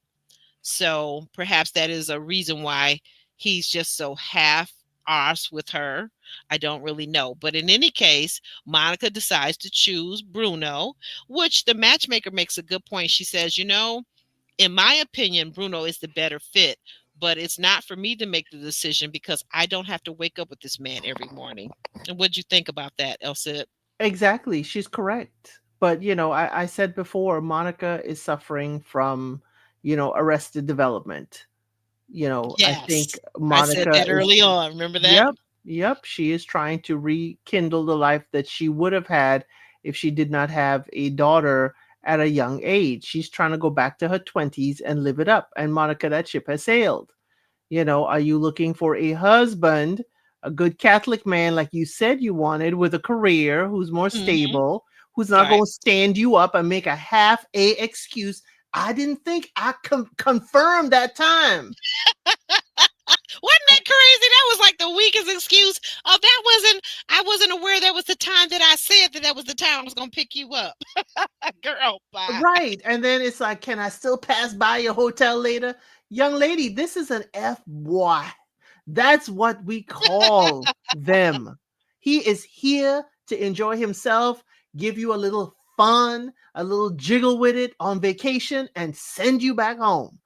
So perhaps that is a reason why he's just so half arse with her. I don't really know. But in any case, Monica decides to choose Bruno, which the matchmaker makes a good point. She says, in my opinion, Bruno is the better fit, but it's not for me to make the decision because I don't have to wake up with this man every morning. And what'd you think about that, Elsa? Exactly, she's correct. But I said before, Monica is suffering from arrested development. I think Yes, I said Monica that is. early on. Remember that? Yep, yep. She is trying to rekindle the life that she would have had if she did not have a daughter at a young age. She's trying to go back to her 20s and live it up. And Monica, that ship has sailed. Are you looking for a husband, a good Catholic man like you said you wanted, with a career, who's more Hmm. stable, who's not Right. going to stand you up and make a half a excuse? I didn't think I confirmed that time. Wasn't that crazy? That was like the weakest excuse. Oh, I wasn't aware that was the time that I said that was the time I was going to pick you up. Girl, bye. Right. And then it's like, can I still pass by your hotel later? Young lady, this is an FY. That's what we call them. He is here to enjoy himself, give you a little fun, a little jiggle with it on vacation, and send you back home.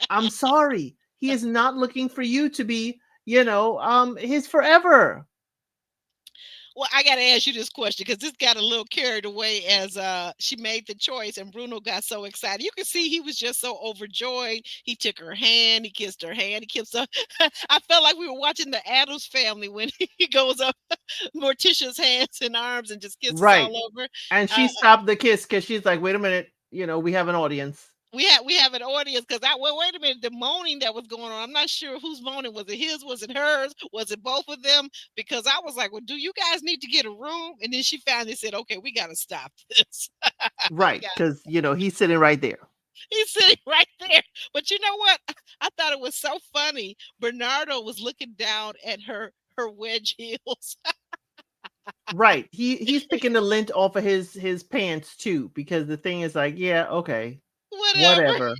I'm sorry. He is not looking for you to be, his forever. Well, I got to ask you this question because this got a little carried away as she made the choice and Bruno got so excited. You can see he was just so overjoyed. He took her hand, he kissed her hand, he kissed her. I felt like we were watching the Addams Family when he goes up Morticia's hands and arms and just kisses Right. all over. And Uh, she stopped the kiss because she's like, wait a minute, we have an audience. we have an audience because wait a minute, the moaning that was going on. I'm not sure whose moaning was it. His? Was it hers? Was it both of them? Because I was like, well, do you guys need to get a room? And then she finally said, okay, we got to stop this. Right. Because, he's sitting right there. He's sitting right there. But you know what? I thought it was so funny. Bernardo was looking down at her wedge heels. Right. He's picking the lint off of his pants too, because the thing is like, yeah, okay. Whatever.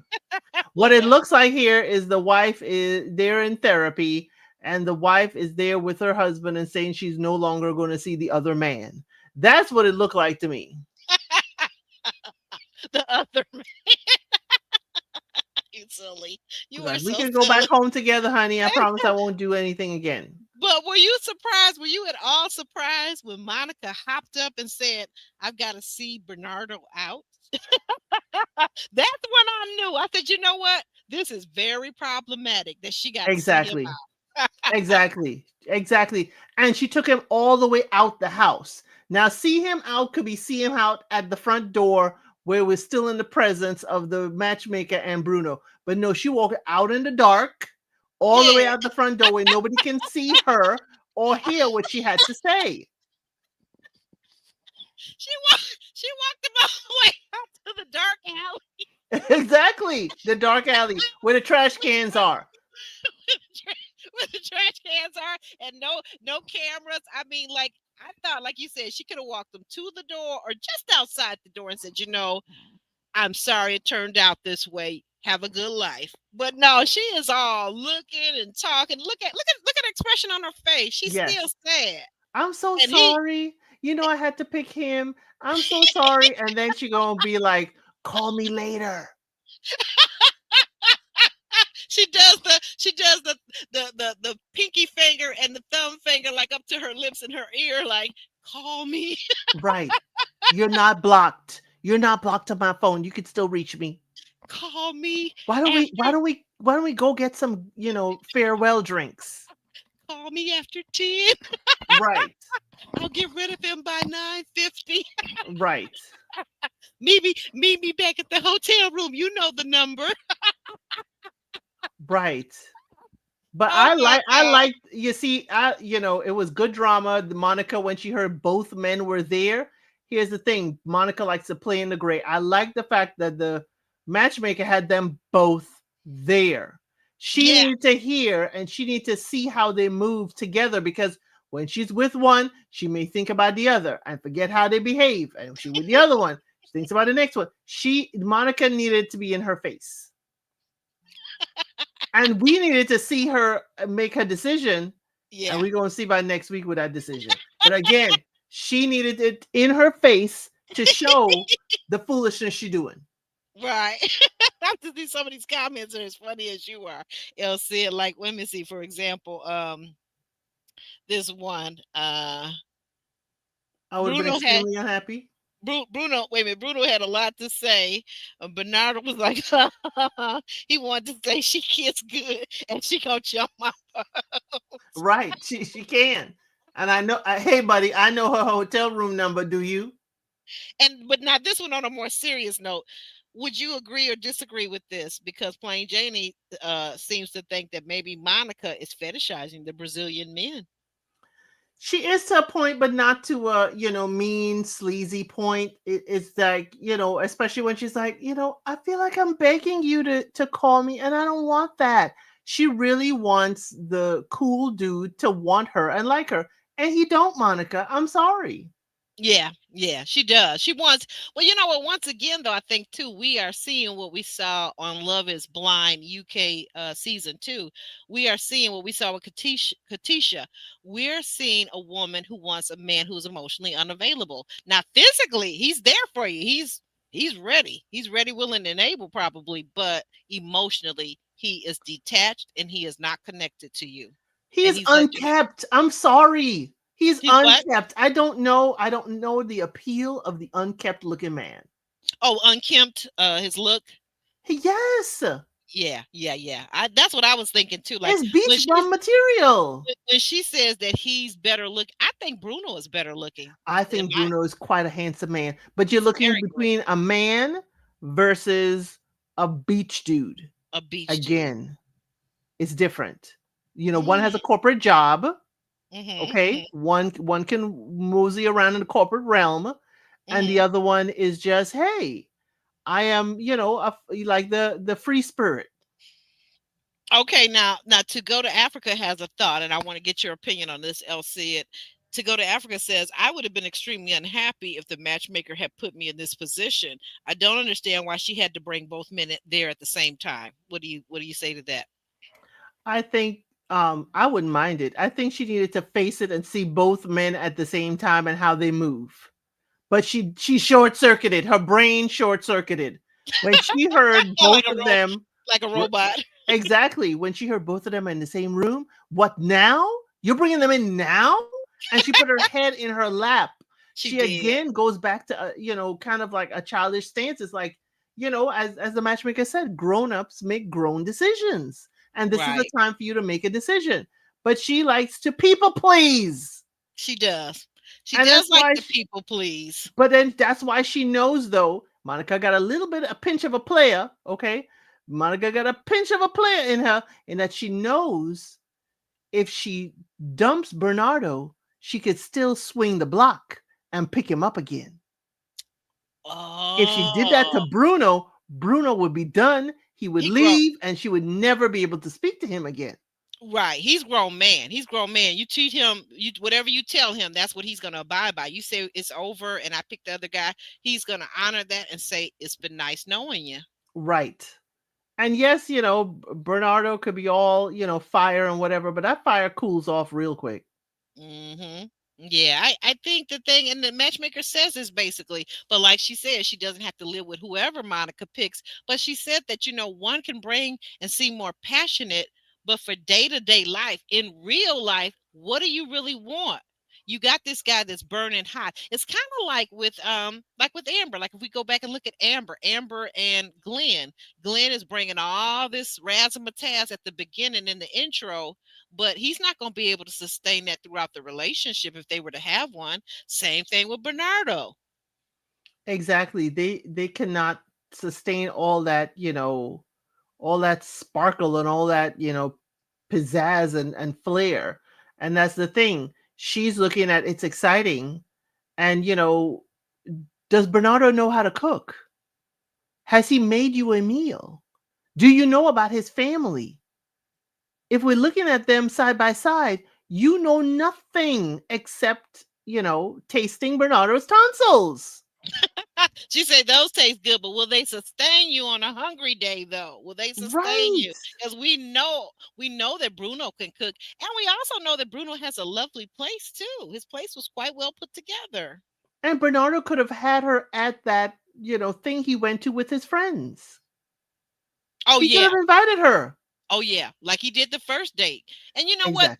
What it looks like here is the wife is there in therapy, and the wife is there with her husband and saying she's no longer going to see the other man. That's what it looked like to me. The other man. You silly. You are Like, we so can go silly. back home together, honey. I promise I won't do anything again. But were you surprised? Were you at all surprised when Monica hopped up and said, I've got to see Bernardo out? That's when I knew. I said, you know what? This is very problematic that she got to see him Exactly. out. Exactly. And she took him all the way out the house. Now, see him out could be see him out at the front door where we're still in the presence of the matchmaker and Bruno. But no, she walked out in the dark all the way out the front door where nobody can see her or hear what she had to say. She walked him all the way out to the dark alley. Exactly. The dark alley where the trash cans are. Where the trash cans are and no cameras. I mean, like, I thought, like you said, she could have walked them to the door or just outside the door and said, I'm sorry it turned out this way. Have a good life. But no, she is all looking and talking. Look at the expression on her face. She's still sad. I'm so sorry. I had to pick him. I'm so sorry. And then she gonna be like, call me later. She does the pinky finger and the thumb finger like up to her lips and her ear, like, call me. Right. You're not blocked. You're not blocked on my phone. You can still reach me. Call me. Why don't we go get some, farewell drinks? Call me after 10. Right. I'll get rid of him by 9:50. Right. Meet me back at the hotel room. You know the number. Right. But I like you see, it was good drama. Monica, when she heard both men were there. Here's the thing. Monica likes to play in the gray. I like the fact that the matchmaker had them both there. She needed to hear and she needed to see how they move together, because when she's with one, she may think about the other and forget how they behave. And she with the other one, she thinks about the next one. Monica needed to be in her face. And we needed to see her make her decision. Yeah. And we're going to see by next week with that decision. But again, she needed it in her face to show the foolishness she's doing. Right. I have to see some of these comments are as funny as you are. It'll say, like, let me see, for example, this one. I would have been extremely unhappy. Bruno had a lot to say. Bernardo was like, he wanted to say she gets good and she gonna jump my phone. Right, she can. And I know, hey buddy, I know her hotel room number. Do you? But now this one on a more serious note. Would you agree or disagree with this? Because Plain Janie seems to think that maybe Monica is fetishizing the Brazilian men. She is to a point, but not to a, mean, sleazy point. It's like, especially when she's like, I feel like I'm begging you to call me and I don't want that. She really wants the cool dude to want her and like her. And he don't, Monica. I'm sorry. Yeah, she does. She wants, well, you know what, once again, though, I think, too, we are seeing what we saw on Love is Blind UK season 2. We are seeing what we saw with Katisha. We're seeing a woman who wants a man who's emotionally unavailable. Now, physically, he's there for you. He's ready. He's ready, willing, and able, probably, but emotionally, he is detached and he is not connected to you. He is unkept. I'm sorry. He's He's what? unkept. I don't know. I don't know the appeal of the unkept looking man. Oh, unkempt. His look. Yes, Yeah, yeah, yeah. That's what I was thinking too. Like it's beach bum material. when she says that he's better look, I think Bruno is better looking. I Am think I? Bruno is quite a handsome man, but you're He's looking very great. between a man versus a beach dude. A beach dude. Again, it's different. One has Mm, a corporate job. mm-hmm, Okay, one can mosey around in the corporate realm, and the mm-hmm. other one is just, hey, I am, like the free spirit. Okay, now to go to Africa has a thought, and I want to get your opinion on this, LC. To go to Africa says, I would have been extremely unhappy if the matchmaker had put me in this position. I don't understand why she had to bring both men there at the same time. What do you say to that? I think I wouldn't mind it. I think she needed to face it and see both men at the same time and how they move. But she short circuited. Her brain short circuited when she heard both of them. Like a robot. Exactly. When she heard both of them in the same room. What now? You're bringing them in now? And she put her head in her lap. She again goes back to kind of like a childish stance. It's like, as the matchmaker said, grown-ups make grown decisions. And this is the time for you to make a decision. But she likes to people please. She does. She does like the people please. But then that's why she knows, though, Monica got a pinch of a player, okay? Monica got a pinch of a player in her, in that she knows if she dumps Bernardo, she could still swing the block and pick him up again. Oh. If she did that to Bruno, Bruno would be done. He would leave, and she would never be able to speak to him again. Right. He's grown man. He's grown man. You treat him, whatever you tell him, that's what he's going to abide by. You say it's over and I pick the other guy, he's going to honor that and say, it's been nice knowing you. Right. And yes, Bernardo could be all, fire and whatever, but that fire cools off real quick. Mm-hmm. Yeah, I think the thing, and the matchmaker says this basically, but like she said, she doesn't have to live with whoever Monica picks. But she said that, one can bring and seem more passionate, but for day-to-day life, in real life, what do you really want? You got this guy that's burning hot. It's kind of like with Amber. Like if we go back and look at Amber and Glenn is bringing all this razzmatazz at the beginning in the intro, but he's not going to be able to sustain that throughout the relationship if they were to have one. Same thing with Bernardo. Exactly. They cannot sustain all that, all that sparkle and all that, pizzazz and flair. And that's the thing. She's looking at it's exciting. And, does Bernardo know how to cook? Has he made you a meal? Do you know about his family? If we're looking at them side by side, you know nothing except, tasting Bernardo's tonsils. She said those taste good, but will they sustain you on a hungry day, though? Will they sustain you? Because we know that Bruno can cook. And we also know that Bruno has a lovely place, too. His place was quite well put together. And Bernardo could have had her at that, thing he went to with his friends. Oh, he could have invited her. Oh, yeah. Like he did the first date. And you know what?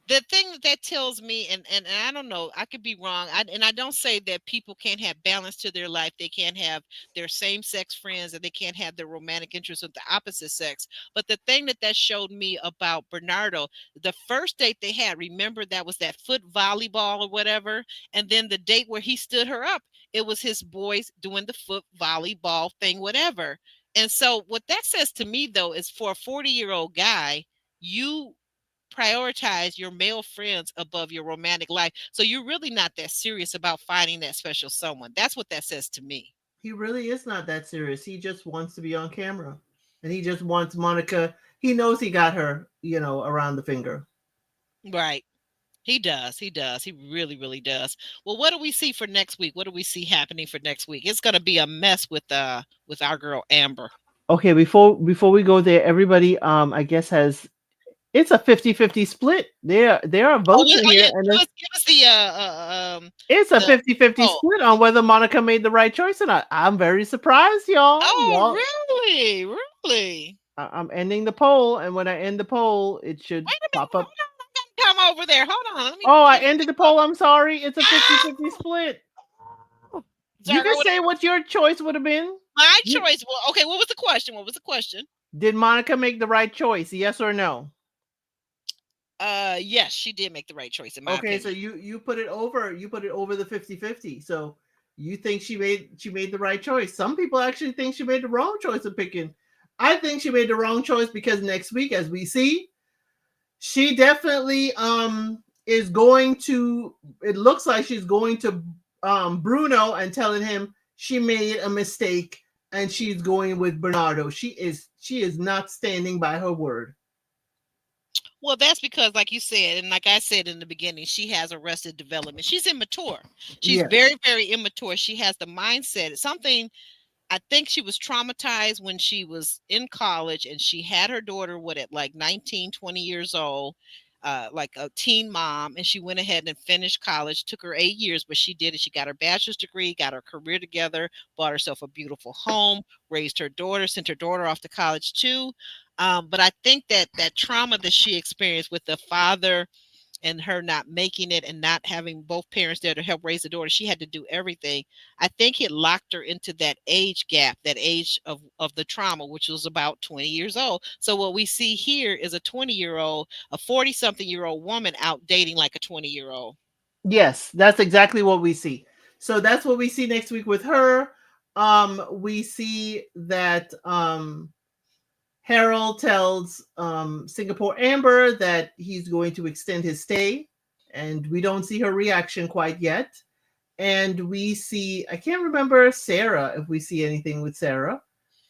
The thing that tells me, and I don't know, I could be wrong. I don't say that people can't have balance to their life. They can't have their same-sex friends, and they can't have their romantic interests with the opposite sex. But the thing that showed me about Bernardo, the first date they had, remember that was that foot volleyball or whatever. And then the date where he stood her up, it was his boys doing the foot volleyball thing, whatever. And so what that says to me, though, is for a 40-year-old guy, you prioritize your male friends above your romantic life. So you're really not that serious about finding that special someone. That's what that says to me. He really is not that serious. He just wants to be on camera. And he just wants Monica. He knows he got her, around the finger. Right. He does. He really, really does. Well, what do we see for next week? What do we see happening for next week? It's going to be a mess with our girl Amber. Okay, before we go there, everybody I guess it's a 50-50 split. There are votes in here. And give us the it's a 50-50 split on whether Monica made the right choice or not. I'm very surprised, y'all. Oh, y'all. Really? I'm ending the poll, and when I end the poll, it should pop up. come over there. Hold on. Let me. Oh, I ended the poll. I'm sorry. It's a 50-50 split. You can say what your choice would have been. My choice. Well, okay. What was the question? What was the question? Did Monica make the right choice? Yes or no? Yes, she did make the right choice in my opinion. So you put it over the 50-50. So you think she made the right choice. Some people actually think she made the wrong choice of picking. I think she made the wrong choice because next week, as we see, she definitely is going to, it looks like she's going to Bruno and telling him she made a mistake and she's going with Bernardo. She is not standing by her word. Well, that's because, like you said, and like I said in the beginning, she has arrested development. She's immature. She's very, very immature. She has the mindset. It's something, I think she was traumatized when she was in college and she had her daughter, at like 19, 20 years old, like a teen mom. And she went ahead and finished college. Took her 8 years, but she did it. She got her bachelor's degree, got her career together, bought herself a beautiful home, raised her daughter, sent her daughter off to college too. But I think that trauma that she experienced with the father and her not making it and not having both parents there to help raise the daughter, she had to do everything. I think it locked her into that age gap, that age of the trauma, which was about 20 years old. So what we see here is a 20-year-old, a 40-something-year-old woman out dating like a 20-year-old. Yes, that's exactly what we see. So that's what we see next week with her. We see that Harold tells Singapore Amber that he's going to extend his stay, and we don't see her reaction quite yet. And we see, I can't remember Sarah, if we see anything with Sarah,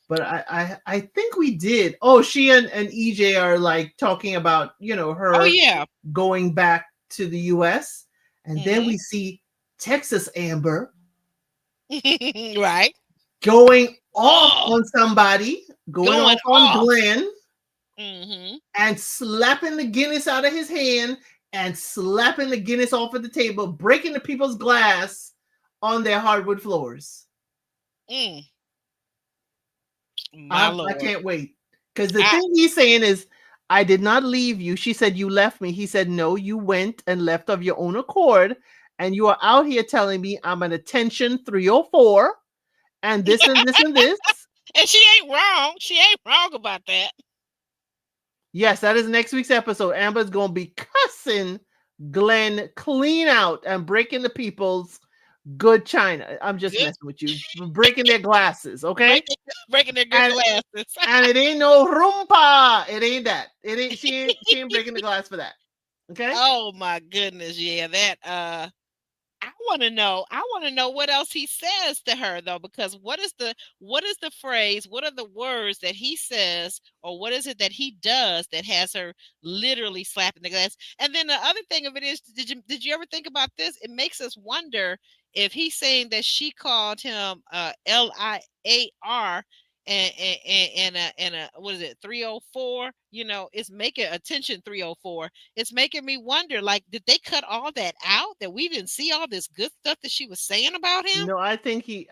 but I think we did. Oh, she and EJ are like talking about, her going back to the US. And then we see Texas Amber. Right. Going off on somebody, going off on Glenn, and slapping the Guinness out of his hand and slapping the Guinness off of the table, breaking the people's glass on their hardwood floors. I can't wait. Because the thing he's saying is, I did not leave you. She said, you left me. He said, no, you went and left of your own accord. And you are out here telling me I'm an attention 304. And this and this and this. And she ain't wrong. She ain't wrong about that. Yes, that is next week's episode. Amber's going to be cussing Glenn clean out and breaking the people's good china. I'm just messing with you. Breaking their glasses, okay? Breaking their good glasses. And it ain't no rumpa. It ain't that. It ain't. She ain't breaking the glass for that. Okay? Oh my goodness. Yeah, that I want to know what else he says to her though, because what is the phrase, what are the words that he says, or what is it that he does that has her literally slapping the glass? And then the other thing of it is, did you ever think about this? It makes us wonder if he's saying that she called him LIAR and a what is it, 304? It's making attention 304. It's making me wonder, like, did they cut all that out that we didn't see all this good stuff that she was saying about him? No, I think he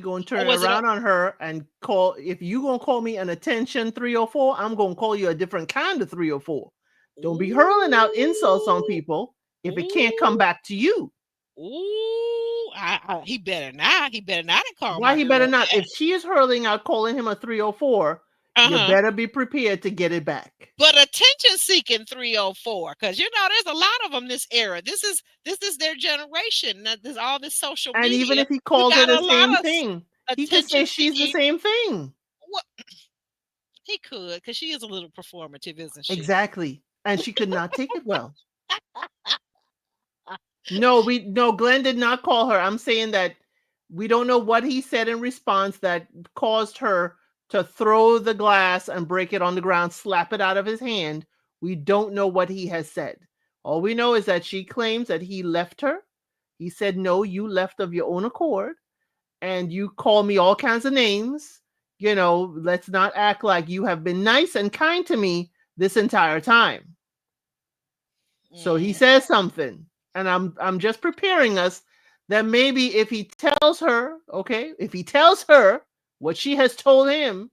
gonna turn around on her and call. If you gonna call me an attention 304, I'm gonna call you a different kind of 304. Don't be hurling out insults on people if it can't come back to you. Ooh, he better not. He better not call. Why he better not? If she is hurling out, calling him a 304, you better be prepared to get it back. But attention-seeking 304, because there's a lot of them this era. This is their generation. There's all this social media. And even if he calls her the same thing, he could say she's the same thing. What? He could, because she is a little performative, isn't she? Exactly, and she could not take it well. No, Glenn did not call her. I'm saying that we don't know what he said in response that caused her to throw the glass and break it on the ground, slap it out of his hand. We don't know what he has said. All we know is that she claims that he left her. He said, no, you left of your own accord. And you call me all kinds of names. Let's not act like you have been nice and kind to me this entire time. So he says something. And I'm just preparing us that maybe if he tells her, what she has told him,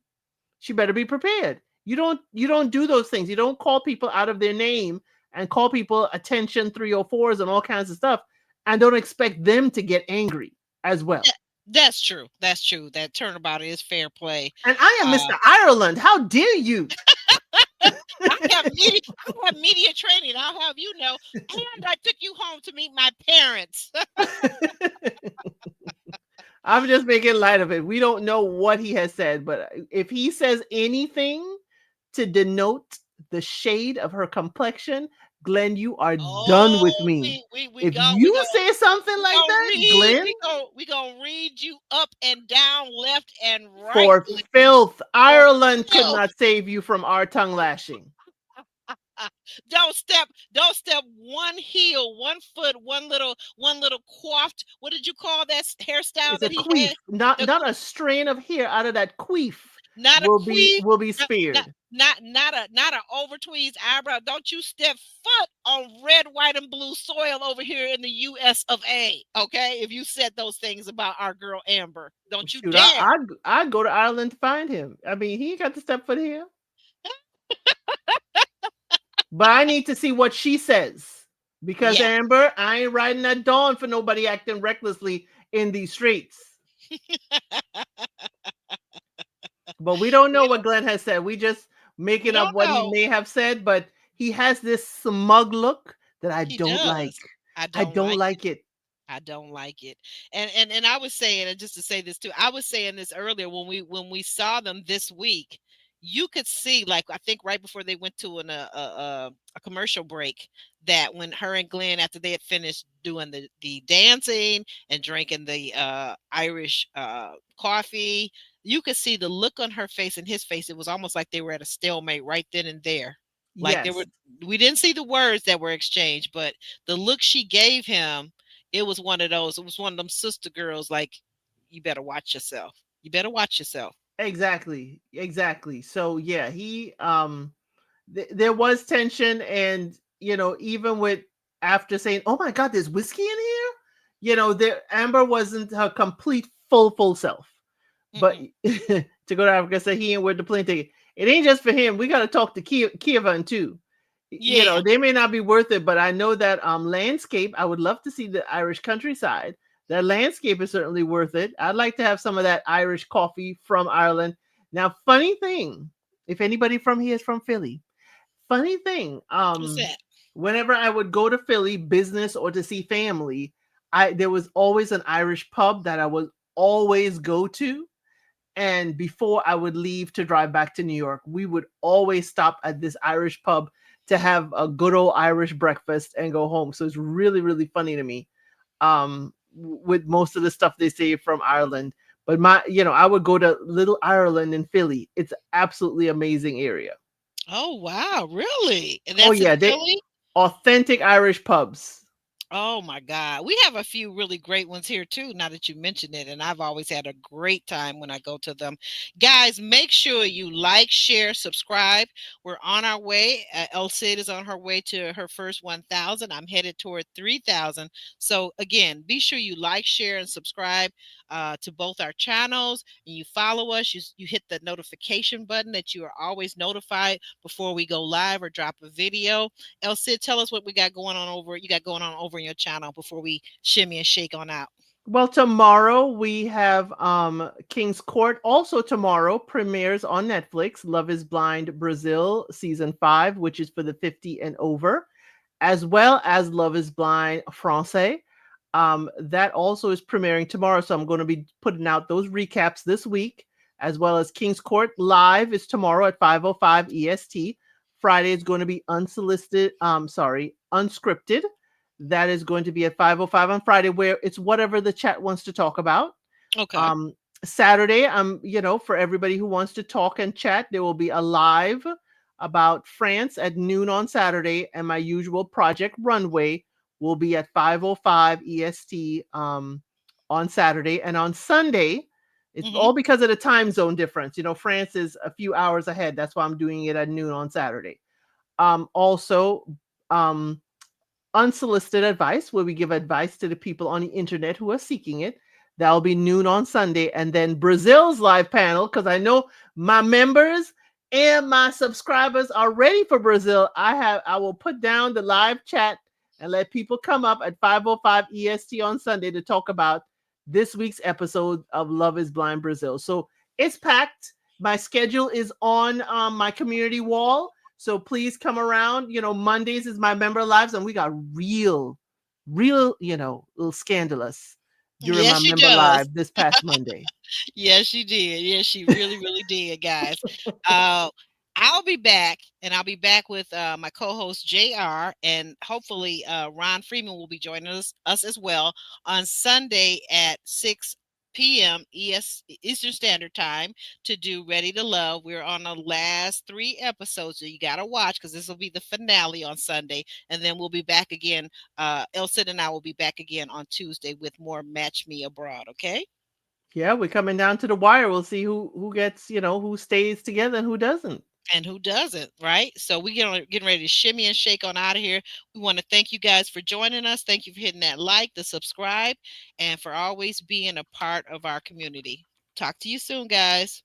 she better be prepared. You don't do those things. You don't call people out of their name and call people attention 304s and all kinds of stuff, and don't expect them to get angry as well. That's true. That's true. That turnabout is fair play. And I am Mr. Ireland. How dare you? I have media training. I'll have you know. And I took you home to meet my parents. I'm just making light of it. We don't know what he has said, but if he says anything to denote the shade of her complexion, Glenn, you are done with me. If you say something like that, Glenn, we gonna read you up and down, left and right. For filth. Ireland could not save you from our tongue lashing. Don't step one heel, 1 foot, one little coiffed. What did you call that hairstyle? It's a queef. Not a strand of hair out of that queef. Not a queef will be speared. Not a over tweezed eyebrow. Don't you step foot on red, white, and blue soil over here in the U.S. of A. Okay, if you said those things about our girl Amber, don't you dare. I'd go to Ireland to find him. I mean, he got to step foot here. But I need to see what she says, because Amber, I ain't riding that dawn for nobody acting recklessly in these streets. But we don't know what Glenn has said. We just making up what he may have said, but he has this smug look that I don't like. I don't like it. I don't like it. And I was saying, and just to say this too, I was saying this earlier when we saw them this week. You could see, like, I think right before they went to a commercial break, that when her and Glenn, after they had finished doing the dancing and drinking the Irish coffee, you could see the look on her face and his face. It was almost like they were at a stalemate right then and there. Like we didn't see the words that were exchanged, but the look she gave him, it was one of those. It was one of them sister girls, like, you better watch yourself. You better watch yourself. Exactly. So yeah, he there was tension, and even with after saying, "Oh my God, there's whiskey in here," Amber wasn't her complete full self. Mm-hmm. But to go to Africa, say he ain't worth the plane ticket. It ain't just for him. We got to talk to Kievan too. Yeah. They may not be worth it, but I know that landscape. I would love to see the Irish countryside. That landscape is certainly worth it. I'd like to have some of that Irish coffee from Ireland. Now, funny thing, if anybody from here is from Philly, funny thing, whenever I would go to Philly, business or to see family, there was always an Irish pub that I would always go to. And before I would leave to drive back to New York, we would always stop at this Irish pub to have a good old Irish breakfast and go home. So it's really, really funny to me. With most of the stuff they say from Ireland, but I would go to Little Ireland in Philly. It's an absolutely amazing area. Oh wow, really? And that's in Philly? Authentic Irish pubs. Oh my God. We have a few really great ones here too, now that you mention it. And I've always had a great time when I go to them. Guys, make sure you like, share, subscribe. We're on our way. El Cid is on her way to her first 1,000. I'm headed toward 3,000. So again, be sure you like, share, and subscribe to both our channels. And you follow us. You hit the notification button that you are always notified before we go live or drop a video. El Cid, tell us what you got going on over in your channel before we shimmy and shake on out. Well, tomorrow we have King's Court. Also tomorrow premieres on Netflix Love is Blind Brazil season 5, which is for the 50 and over, as well as Love is Blind Francais. That also is premiering tomorrow, so I'm going to be putting out those recaps this week, as well as King's Court Live is tomorrow at 5:05 EST. Friday is going to be unscripted. That is going to be at 5:05 on Friday, where it's whatever the chat wants to talk about. Okay. Saturday, for everybody who wants to talk and chat, there will be a live about France at noon on Saturday, and my usual Project Runway will be at 5:05 EST on Saturday. And on Sunday, it's all because of the time zone difference. France is a few hours ahead. That's why I'm doing it at noon on Saturday. Also, unsolicited advice, where we give advice to the people on the internet who are seeking it. That'll be noon on Sunday. And then Brazil's live panel, because I know my members, and my subscribers are ready for Brazil, I will put down the live chat and let people come up at 5:05 EST on Sunday to talk about this week's episode of Love is Blind Brazil. So it's packed. My schedule is on my community wall. So please come around. Mondays is my member lives, and we got real, little scandalous during Yes, my she member does. live this past Monday. Yes, she did. Yes, she really, really did, guys. Uh, I'll be back, and I'll be back with my co-host JR, and hopefully Ron Freeman will be joining us as well on Sunday at 6 p.m. Eastern Standard Time to do Ready to Love. We're on the last 3 episodes, so you got to watch because this will be the finale on Sunday, and then we'll be back again. Elsa and I will be back again on Tuesday with more Match Me Abroad. Okay. Yeah, we're coming down to the wire. We'll see who gets, who stays together and who doesn't. And who doesn't, right? So we getting ready to shimmy and shake on out of here. We want to thank you guys for joining us. Thank you for hitting that like, the subscribe, and for always being a part of our community. Talk to you soon, guys.